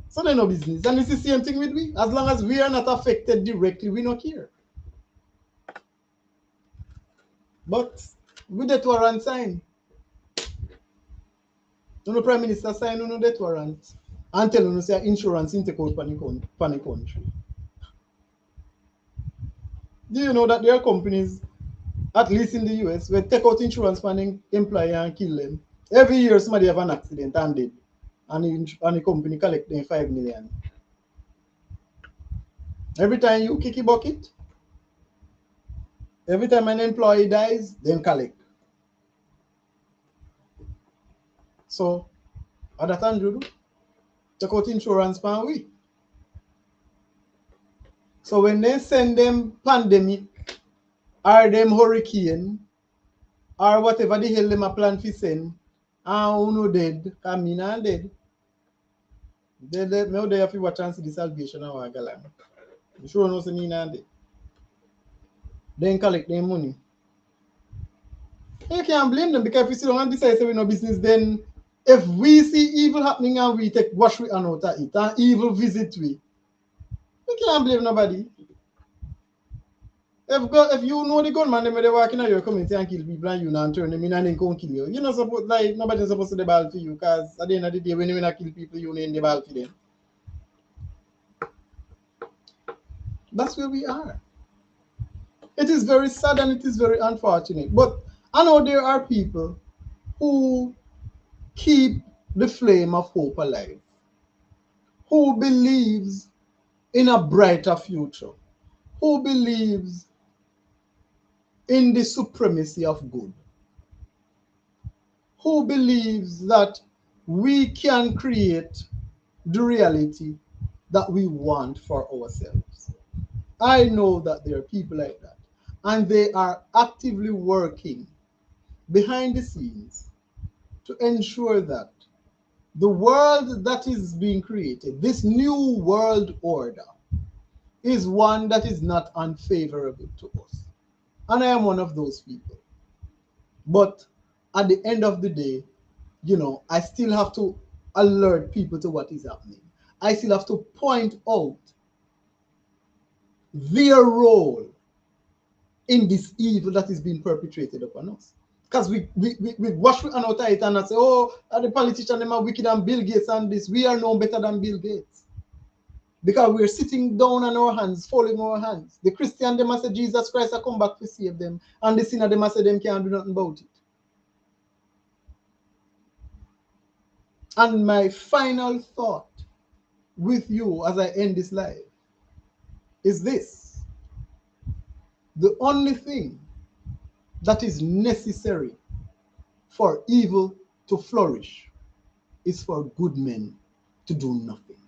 So they no business. And it's the same thing with we. As long as we are not affected directly, we don't care. But with that warrant sign, the Prime Minister sign on that warrant and tell you say insurance in take out panic country. Do you know that there are companies, at least in the US, where take out insurance for an employee and kill them? Every year somebody have an accident and dead. And the company collect them 5 million. Every time you kick a bucket, every time an employee dies, then collect. So, at that time, you take out insurance per week. So when they send them pandemic, or them hurricane, or whatever the hell them a plan to send, and who no dead, come in and dead. They have to watch and see the salvation of our galang. You sure no see me and dead. Then collect their money. You can't blame them, because if you sit down and decide to no business, then if we see evil happening and we take wash we and out of it, and evil visit we can't blame nobody. If you know the gunman, they walk in your community and kill people and you not turn them in and then come kill you. You're not supposed, like, nobody's supposed to the ball for you, because at the end of the day, when you not kill people, you name the ball for them. That's where we are. It is very sad and it is very unfortunate. But I know there are people who keep the flame of hope alive, who believes in a brighter future, who believes in the supremacy of good, who believes that we can create the reality that we want for ourselves. I know that there are people like that, and they are actively working behind the scenes to ensure that the world that is being created, this new world order, is one that is not unfavorable to us. And I am one of those people. But at the end of the day, you know, I still have to alert people to what is happening. I still have to point out their role in this evil that is being perpetrated upon us. Because we wash and out it and say, oh, the politicians them are wicked and Bill Gates and this. We are no better than Bill Gates. Because we're sitting down on our hands, folding our hands. The Christian, them say Jesus Christ will come back to save them. And the sinner, them say them can't do nothing about it. And my final thought with you as I end this live is this. The only thing that is necessary for evil to flourish is for good men to do nothing.